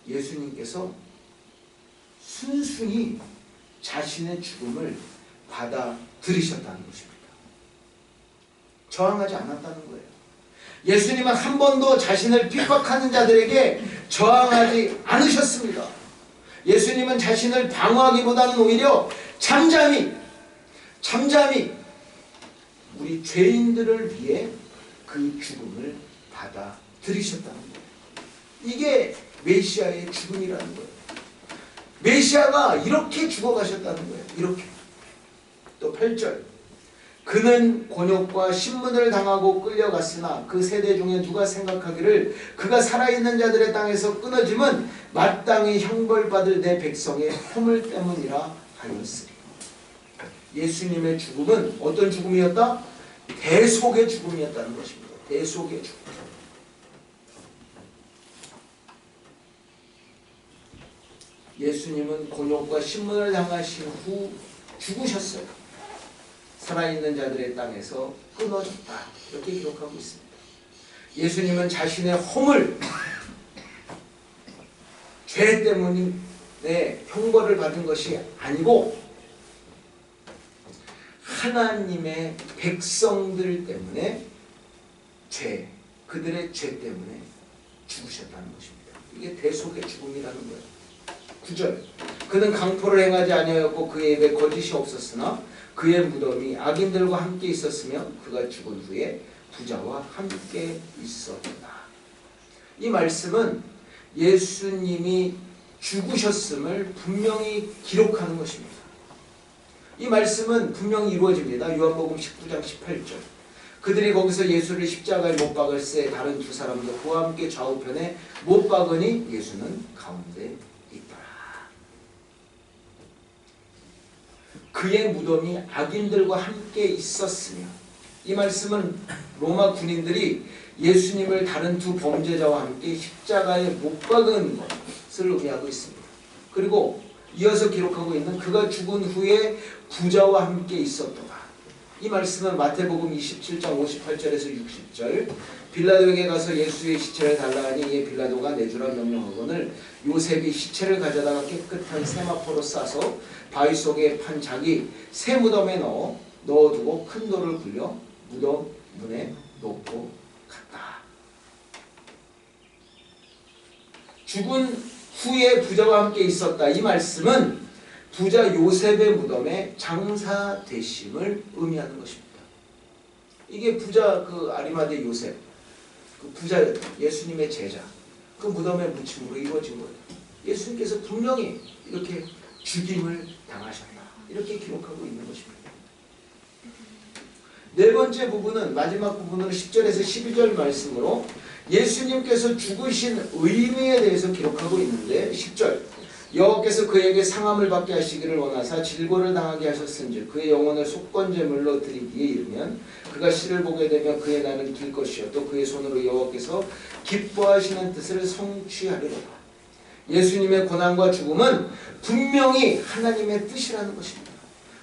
예수님께서 순순히 자신의 죽음을 받아들이셨다는 것입니다. 저항하지 않았다는 거예요. 예수님은 한 번도 자신을 핍박하는 자들에게 저항하지 않으셨습니다. 예수님은 자신을 방어하기보다는 오히려 잠잠히 우리 죄인들을 위해 그 죽음을 받아들이셨다는 거예요. 이게 메시아의 죽음이라는 거예요. 메시아가 이렇게 죽어가셨다는 거예요. 이렇게. 또 8절. 그는 곤욕과 신문을 당하고 끌려갔으나 그 세대 중에 누가 생각하기를 그가 살아있는 자들의 땅에서 끊어짐은 마땅히 형벌받을 내 백성의 허물 때문이라 하였으리. 예수님의 죽음은 어떤 죽음이었다? 대속의 죽음이었다는 것입니다. 대속의 죽음. 예수님은 곤욕과 신문을 당하신 후 죽으셨어요. 살아있는 자들의 땅에서 끊어졌다. 이렇게 기록하고 있습니다. 예수님은 자신의 허물, 죄 때문에 형벌을 받은 것이 아니고 하나님의 백성들 때문에 그들의 죄 때문에 죽으셨다는 것입니다. 이게 대속의 죽음이라는 거예요. 9절. 그는 강포를 행하지 아니하였고 그의 입에 거짓이 없었으나 그의 무덤이 악인들과 함께 있었으며 그가 죽은 후에 부자와 함께 있었다. 이 말씀은 예수님이 죽으셨음을 분명히 기록하는 것입니다. 이 말씀은 분명히 이루어집니다. 요한복음 19장 18절. 그들이 거기서 예수를 십자가에 못 박을새 다른 두 사람도 그와 함께 좌우편에 못 박으니 예수는 가운데 있더라. 그의 무덤이 악인들과 함께 있었으며, 이 말씀은 로마 군인들이 예수님을 다른 두 범죄자와 함께 십자가에 못 박은 것을 의미하고 있습니다. 그리고 이어서 기록하고 있는 그가 죽은 후에 부자와 함께 있었도다. 이 말씀은 마태복음 27장 58절에서 60절. 빌라도에게 가서 예수의 시체를 달라 하니 이에 빌라도가 내주라 명령하거늘 요셉이 시체를 가져다가 깨끗한 세마포로 싸서 바위 속에 판 자기 새 무덤에 넣어두고 큰 돌을 굴려 무덤 문에 놓고 갔다. 죽은 후에 부자와 함께 있었다. 이 말씀은 부자 요셉의 무덤에 장사되심을 의미하는 것입니다. 이게 부자 그 아리마대 요셉, 그 부자 예수님의 제자, 그 무덤의 묻힘으로 이루어진 거예요. 예수님께서 분명히 이렇게 죽임을 당하셨다. 이렇게 기록하고 있는 것입니다. 네 번째 부분은 마지막 부분으로 10절에서 12절 말씀으로 예수님께서 죽으신 의미에 대해서 기록하고 있는데 10절 여호와께서 그에게 상함을 받게 하시기를 원하사 질고를 당하게 하셨은즉 그의 영혼을 속건제물로 드리기에 이르면 그가 시를 보게 되면 그의 날은 길 것이요 또 그의 손으로 여호와께서 기뻐하시는 뜻을 성취하리로다. 예수님의 고난과 죽음은 분명히 하나님의 뜻이라는 것입니다.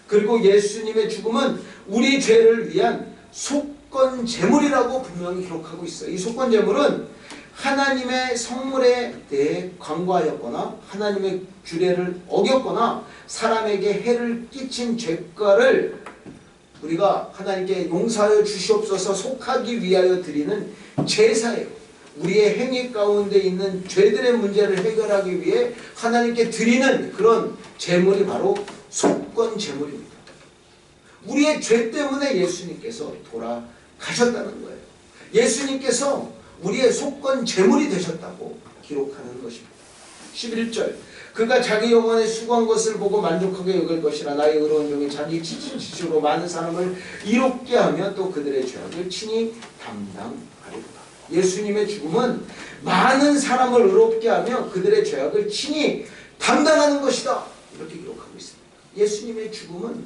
그리고 예수님의 죽음은 우리 죄를 위한 속건제물이라고 분명히 기록하고 있어요. 이 속건제물은 하나님의 성물에 대해 간과하였거나 하나님의 규례를 어겼거나 사람에게 해를 끼친 죄가를 우리가 하나님께 용서하여 주시옵소서 속하기 위하여 드리는 제사예요. 우리의 행위 가운데 있는 죄들의 문제를 해결하기 위해 하나님께 드리는 그런 제물이 바로 속건제물입니다. 우리의 죄 때문에 예수님께서 돌아가셨다는 거예요. 예수님께서 우리의 속건제물이 되셨다고 기록하는 것입니다. 11절 그가 자기 영혼에 수고한 것을 보고 만족하게 여길 것이라 나의 의로운 종이 자기 지식으로 많은 사람을 이롭게 하며 또 그들의 죄악을 친히 담당하리로다. 예수님의 죽음은 많은 사람을 의롭게 하며 그들의 죄악을 친히 담당하는 것이다. 이렇게 기록하고 있습니다. 예수님의 죽음은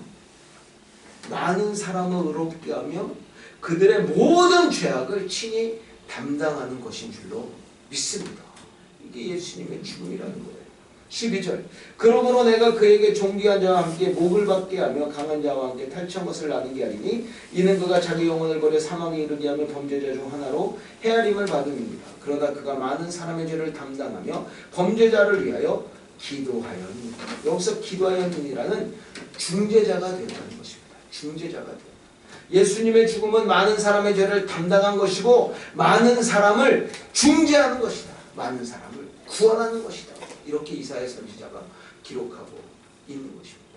많은 사람을 의롭게 하며 그들의 모든 죄악을 친히 담당하는 것인 줄로 믿습니다. 이게 예수님의 죽음이라는 거예요. 12절 그러므로 내가 그에게 존귀한 자와 함께 목을 받게 하며 강한 자와 함께 탈취한 것을 나누게 하리니 이는 그가 자기 영혼을 버려 사망에 이르게 하며 범죄자 중 하나로 헤아림을 받음입니다. 그러다 그가 많은 사람의 죄를 담당하며 범죄자를 위하여 기도하였니. 여기서 기도하였니라는 중재자가 되었다는 것입니다. 중재자가 되었다. 예수님의 죽음은 많은 사람의 죄를 담당한 것이고 많은 사람을 중재하는 것이다. 많은 사람을 구원하는 것이다. 이렇게 이사야 선지자가 기록하고 있는 것입니다.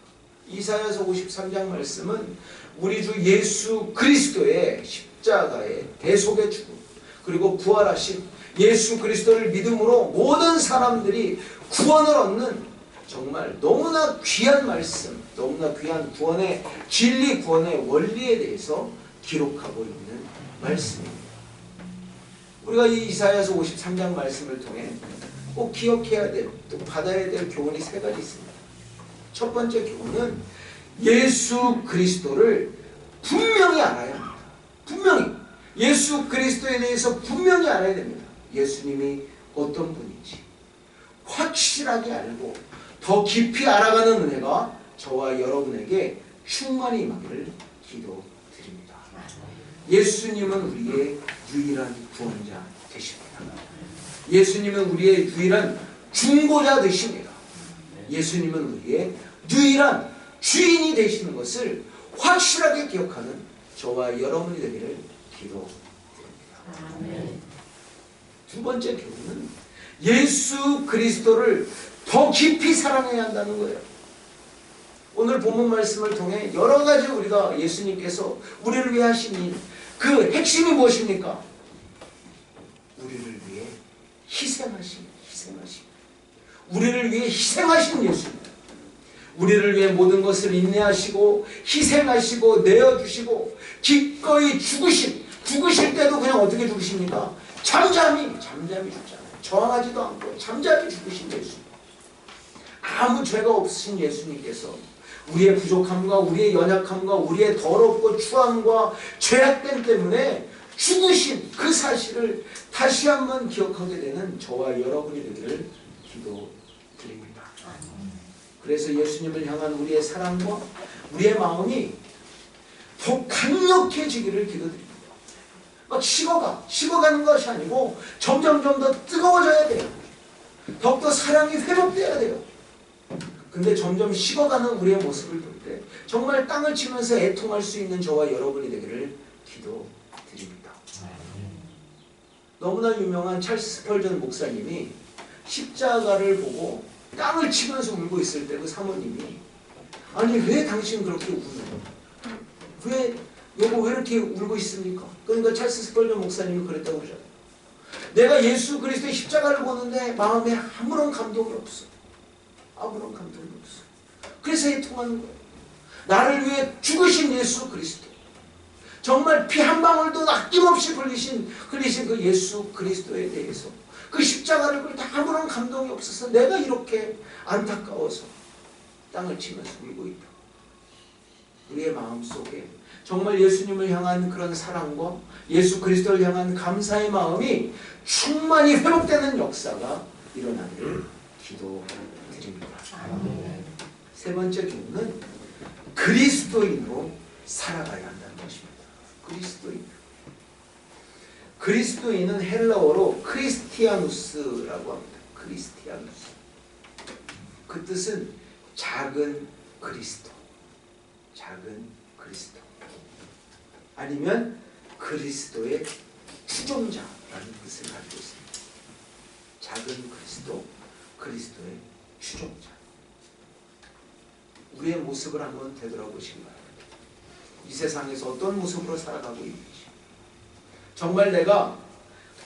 이사야서 53장 말씀은 우리 주 예수 그리스도의 십자가의 대속의 죽음 그리고 부활하신 예수 그리스도를 믿음으로 모든 사람들이 구원을 얻는 정말 너무나 귀한 말씀, 너무나 귀한 구원의 진리, 구원의 원리에 대해서 기록하고 있는 말씀입니다. 우리가 이 이사야서 53장 말씀을 통해 꼭 기억해야 될, 또 받아야 될 교훈이 세 가지 있습니다. 첫 번째 교훈은 예수 그리스도를 분명히 알아야 합니다. 분명히 예수 그리스도에 대해서 분명히 알아야 됩니다. 예수님이 어떤 분인지 확실하게 알고 더 깊이 알아가는 은혜가 저와 여러분에게 충만히 임하기를 기도드립니다. 예수님은 우리의 유일한 구원자 되십니다. 예수님은 우리의 유일한 중보자 되십니다. 예수님은 우리의 유일한 주인이 되시는 것을 확실하게 기억하는 저와 여러분이 되기를 기도드립니다. 두 번째 교훈은 예수 그리스도를 더 깊이 사랑해야 한다는 거예요. 오늘 본문 말씀을 통해 여러 가지 우리가 예수님께서 우리를 위해 하신 일, 그 핵심이 무엇입니까? 우리를 위해 희생하신. 우리를 위해 희생하신 예수입니다. 우리를 위해 모든 것을 인내하시고 희생하시고 내어주시고 기꺼이 죽으실 때도 그냥 어떻게 죽으십니까? 잠잠히 죽잖아요. 저항하지도 않고 잠잠히 죽으신 예수. 아무 죄가 없으신 예수님께서 우리의 부족함과 우리의 연약함과 우리의 더럽고 추함과 죄악됨 때문에 죽으신 그 사실을 다시 한번 기억하게 되는 저와 여러분이 되기를 기도드립니다. 그래서 예수님을 향한 우리의 사랑과 우리의 마음이 더 강력해지기를 기도드립니다. 막 식어가는 것이 아니고 점점 더 뜨거워져야 돼요. 더욱더 사랑이 회복돼야 돼요. 근데 점점 식어가는 우리의 모습을 볼 때 정말 땅을 치면서 애통할 수 있는 저와 여러분이 되기를 기도드립니다. 너무나 유명한 찰스 스펄전 목사님이 십자가를 보고 땅을 치면서 울고 있을 때 그 사모님이 아니 왜 당신 그렇게 우는 왜 여보 왜 이렇게 울고 있습니까? 그러니까 찰스 스펄전 목사님이 그랬다고 그러잖아요. 내가 예수 그리스도의 십자가를 보는데 마음에 아무런 감동이 없어. 아무런 감동이 없어. 그래서 애통하는 거예요. 나를 위해 죽으신 예수 그리스도, 정말 피 한 방울도 아낌없이 흘리신 그 예수 그리스도에 대해서 그 십자가를 볼 때 아무런 감동이 없어서 내가 이렇게 안타까워서 땅을 치면서 울고 있다. 우리의 마음속에 정말 예수님을 향한 그런 사랑과 예수 그리스도를 향한 감사의 마음이 충만히 회복되는 역사가 일어나기를 기도드립니다. 세 번째 교훈은 그리스도인으로 살아가야 한다는 것입니다. 그리스도인은 헬라어로 크리스티아누스라고 합니다. 크리스티아누스. 그 뜻은 작은 그리스도, 아니면 그리스도의 추종자라는 뜻을 가지고 있습니다. 작은 그리스도, 그리스도의 추종자. 우리의 모습을 한번 되돌아보시기 바랍니다. 이 세상에서 어떤 모습으로 살아가고 있는지, 정말 내가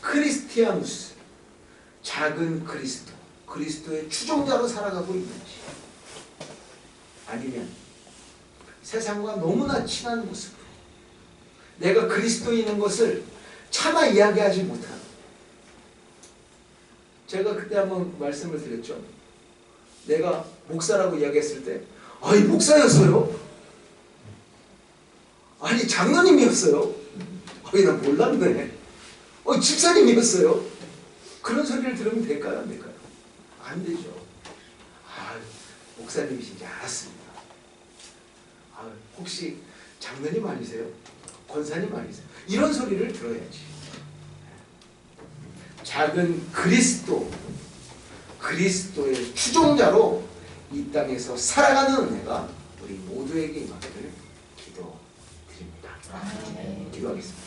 크리스티아누스, 작은 그리스도, 그리스도의 추종자로 살아가고 있는지, 아니면 세상과 너무나 친한 모습으로 내가 그리스도인인 것을 차마 이야기하지 못하는, 제가 그때 한번 말씀을 드렸죠. 내가 목사라고 이야기했을 때 아니 목사였어요? 아니 장로님이었어요? 아니 나 몰랐네. 집사님이었어요? 그런 소리를 들으면 될까요? 안 될까요? 안 되죠. 목사님이신지 알았습니다. 혹시 장로님 아니세요? 권사님 아니세요? 이런 소리를 들어야지. 작은 그리스도의 추종자로 이 땅에서 살아가는 은혜가 우리 모두에게 임하기를 기도드립니다. 기도하겠습니다.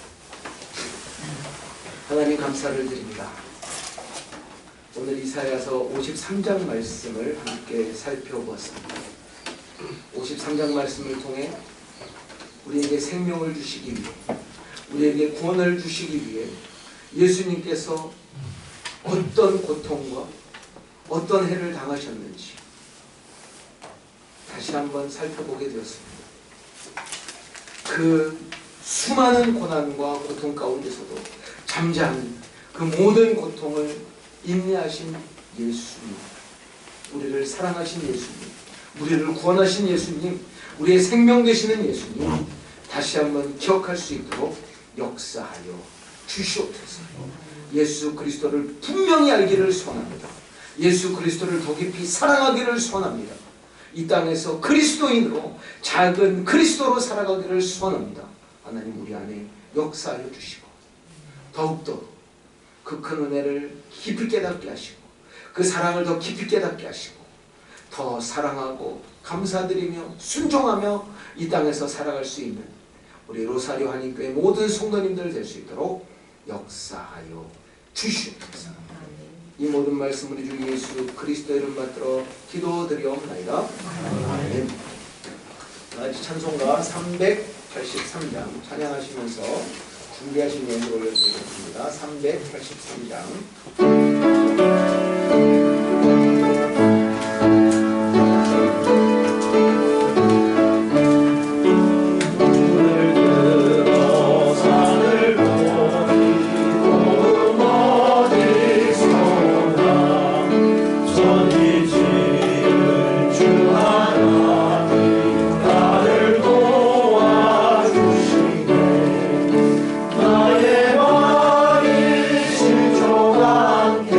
하나님 감사를 드립니다. 오늘 이사야서 53장 말씀을 함께 살펴보았습니다. 53장 말씀을 통해 우리에게 생명을 주시기 위해, 우리에게 구원을 주시기 위해 예수님께서 어떤 고통과 어떤 해를 당하셨는지 다시 한번 살펴보게 되었습니다. 그 수많은 고난과 고통 가운데서도 잠잠히 그 모든 고통을 인내하신 예수님, 우리를 사랑하신 예수님, 우리를 구원하신 예수님, 우리의 생명 되시는 예수님 다시 한번 기억할 수 있도록 역사하여 주시옵소서. 예수 그리스도를 분명히 알기를 소원합니다. 예수 그리스도를 더 깊이 사랑하기를 소원합니다. 이 땅에서 그리스도인으로 작은 그리스도로 살아가기를 소원합니다. 하나님 우리 안에 역사하여 주시고 더욱더 그 큰 은혜를 깊이 깨닫게 하시고 그 사랑을 더 깊이 깨닫게 하시고 더 사랑하고 감사드리며 순종하며 이 땅에서 살아갈 수 있는 우리 로사리오 한인교회 모든 성도님들 될 수 있도록 역사하여 주시옵소서. 이 모든 말씀 우리 주 예수 그리스도 이름 받들어 기도드리옵나이다. 아멘. 다같이 찬송가 383장 찬양하시면서 준비하신 예물을 올려드리겠습니다. 383장 나의 마음이 실족한 게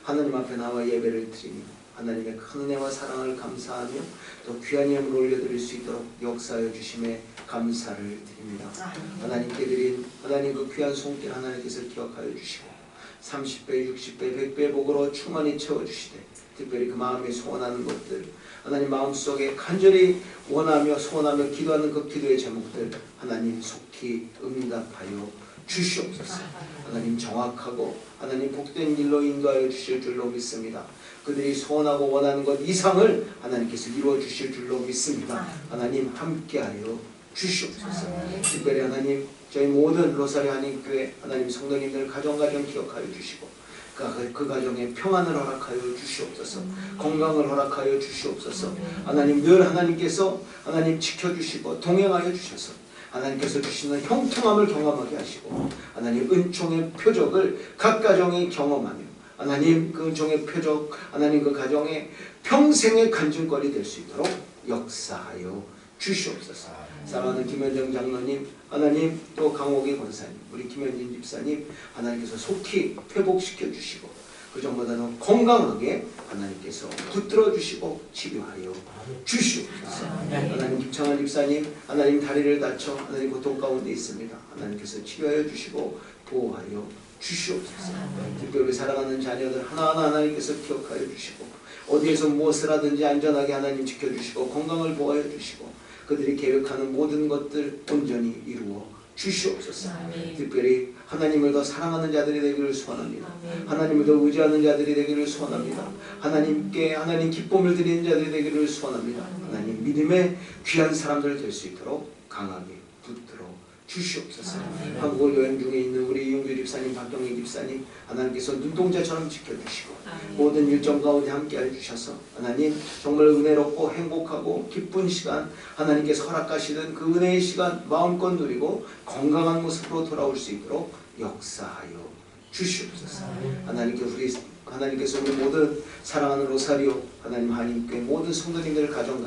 하나님 앞에 나와 예배를 드리며 하나님의 큰 은혜와 사랑을 감사하며 또 귀한 예물을 올려드릴 수 있도록 역사하여 주심에 감사를 드립니다. 하나님께 드린 하나님 그 귀한 손길 하나님께서 기억하여 주시고 30배, 60배, 100배 복으로 충만히 채워주시되 특별히 그 마음에 소원하는 것들 하나님 마음속에 간절히 원하며 소원하며 기도하는 그 기도의 제목들 하나님 속히 응답하여 주시옵소서. 하나님 정확하고 하나님 복된 길로 인도하여 주실 줄로 믿습니다. 그들이 소원하고 원하는 것 이상을 하나님께서 이루어 주실 줄로 믿습니다. 하나님 함께하여 주시옵소서. 특별히 하나님 저희 모든 로사리 한인교회 하나님 성도님들 가정 기억하여 주시고 그 가정에 평안을 허락하여 주시옵소서. 건강을 허락하여 주시옵소서. 하나님 늘 하나님께서 하나님 지켜주시고 동행하여 주셔서 하나님께서 주시는 형통함을 경험하게 하시고 하나님 은총의 표적을 각 가정이 경험하며 하나님 그 은총의 표적 하나님 그 가정에 평생의 간증거리 될 수 있도록 역사하여 주시옵소서. 사랑하는 김현정 장로님 하나님 또 강옥희 권사님 우리 김현진 집사님 하나님께서 속히 회복시켜 주시고 그 전보다는 건강하게 하나님께서 붙들어 주시고 치료하여 주시옵소서. 하나님 김창환 집사님 하나님 다리를 다쳐 하나님 고통 가운데 있습니다. 하나님께서 치료하여 주시고 보호하여 주시옵소서. 특별히 사랑하는 자녀들 하나하나 하나님께서 기억하여 주시고 어디에서 무엇을 하든지 안전하게 하나님 지켜주시고 건강을 보호하여 주시고 그들이 계획하는 모든 것들 온전히 이루어 주시옵소서. 특별히 하나님을 더 사랑하는 자들이 되기를 소원합니다. 하나님을 더 의지하는 자들이 되기를 소원합니다. 하나님께 하나님 기쁨을 드리는 자들이 되기를 소원합니다. 하나님 믿음의 귀한 사람들 될 수 있도록 강하게 붙들어 주시옵소서. 한국을 여행 중에 있는 우리 이용규 집사님, 박경희 집사님 하나님께서 눈동자처럼 지켜주시고 모든 일정 가운데 함께해 주셔서 하나님 정말 은혜롭고 행복하고 기쁜 시간 하나님께서 허락하시는 그 은혜의 시간 마음껏 누리고 건강한 모습으로 돌아올 수 있도록 역사하여 주시옵소서. 하나님께서 우리 모든 사랑하는 로사리오 하나님 한인교회 모든 성도님들 가정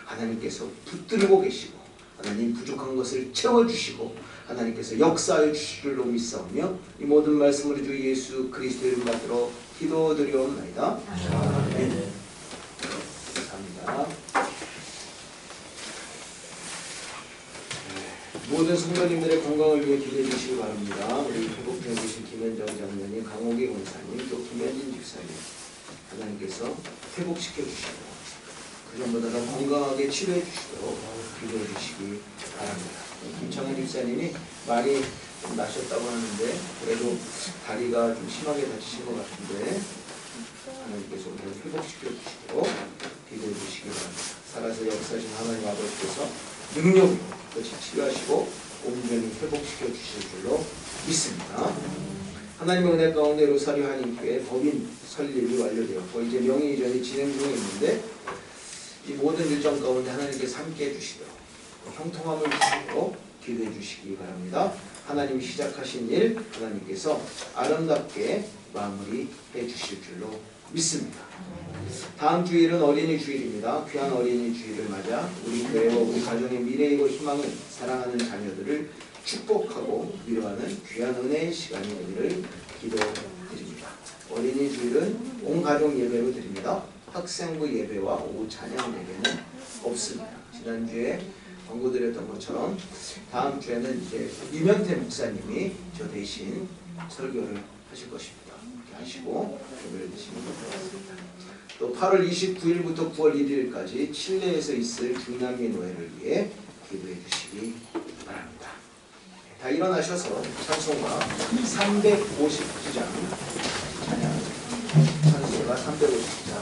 하나님께서 붙들고 계시고 하나님 부족한 것을 채워주시고 하나님께서 역사하여 주실 줄로 믿사오며 이 모든 말씀을 주 예수 그리스도의 이름 받들어 기도드리옵나이다. 아멘. 감사합니다. 모든 성도님들의 건강을 위해 기도해 주시기 바랍니다. 우리 회복 중에 계신 김현정 장로님, 강옥희 권사님, 또 김현진 집사님 하나님께서 회복시켜 주시고 그 전보다 더 건강하게 치료해 주시도록 기도해 주시기 바랍니다. 김창현 집사님이 많이 좀 나셨다고 하는데 그래도 다리가 좀 심하게 다치신 것 같은데 하나님께서 오늘 회복시켜 주시도록 기도해 주시기 바랍니다. 살아서 역사하신 하나님 아버지께서 능력으로 끝이 치료하시고 온전히 회복시켜 주실 줄로 믿습니다. 하나님의 은혜 가운데 로사리오 한인교회 법인 설립이 완료되었고 이제 명의 이전이 진행 중에 있는데 이 모든 일정 가운데 하나님께서 함께해 주시도록 형통함을 주시도록 기도해 주시기 바랍니다. 하나님 시작하신 일 하나님께서 아름답게 마무리해 주실 줄로 믿습니다. 다음 주일은 어린이 주일입니다. 귀한 어린이 주일을 맞아 우리 교회와 우리 가정의 미래이고 희망을 사랑하는 자녀들을 축복하고 위로하는 귀한 은혜의 시간이 되기를 기도드립니다. 어린이 주일은 온 가족 예배로 드립니다. 학생부 예배와 오후 찬양 예배는 없습니다. 지난주에 광고 드렸던 것처럼 다음 주에는 이제 유명태 목사님이 저 대신 설교를 하실 것입니다. 이렇게 하시고 예배를 드시면 될 것 같습니다. 또 8월 29일부터 9월 1일까지 칠레에서 있을 중남미 노회를 위해 기도해 주시기 바랍니다. 다 일어나셔서 찬송가 359장 찬양 찬송가 359장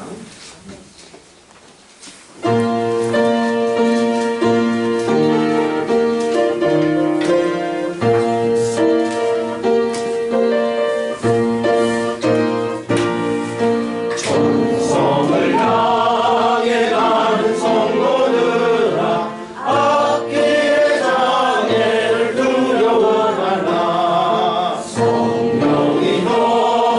성령이 너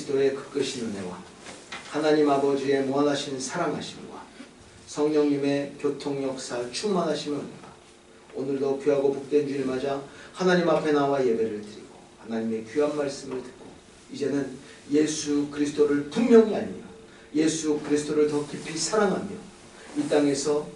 그리스도의 그 크신 은혜와 하나님 아버지의 무한하신 사랑하심과 성령님의 교통 역사 충만하심의 은혜가 오늘도 귀하고 복된 주일 맞아 하나님 앞에 나와 예배를 드리고 하나님의 귀한 말씀을 듣고 이제는 예수 그리스도를 분명히 알며 예수 그리스도를 더 깊이 사랑하며 이 땅에서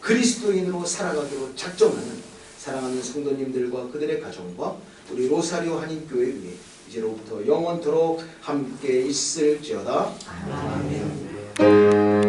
그리스도인으로 살아가기로 작정하는 사랑하는 성도님들과 그들의 가정과 우리 로사리오 한인교회 위에 이제로부터 영원토록 함께 있을지어다. 아멘.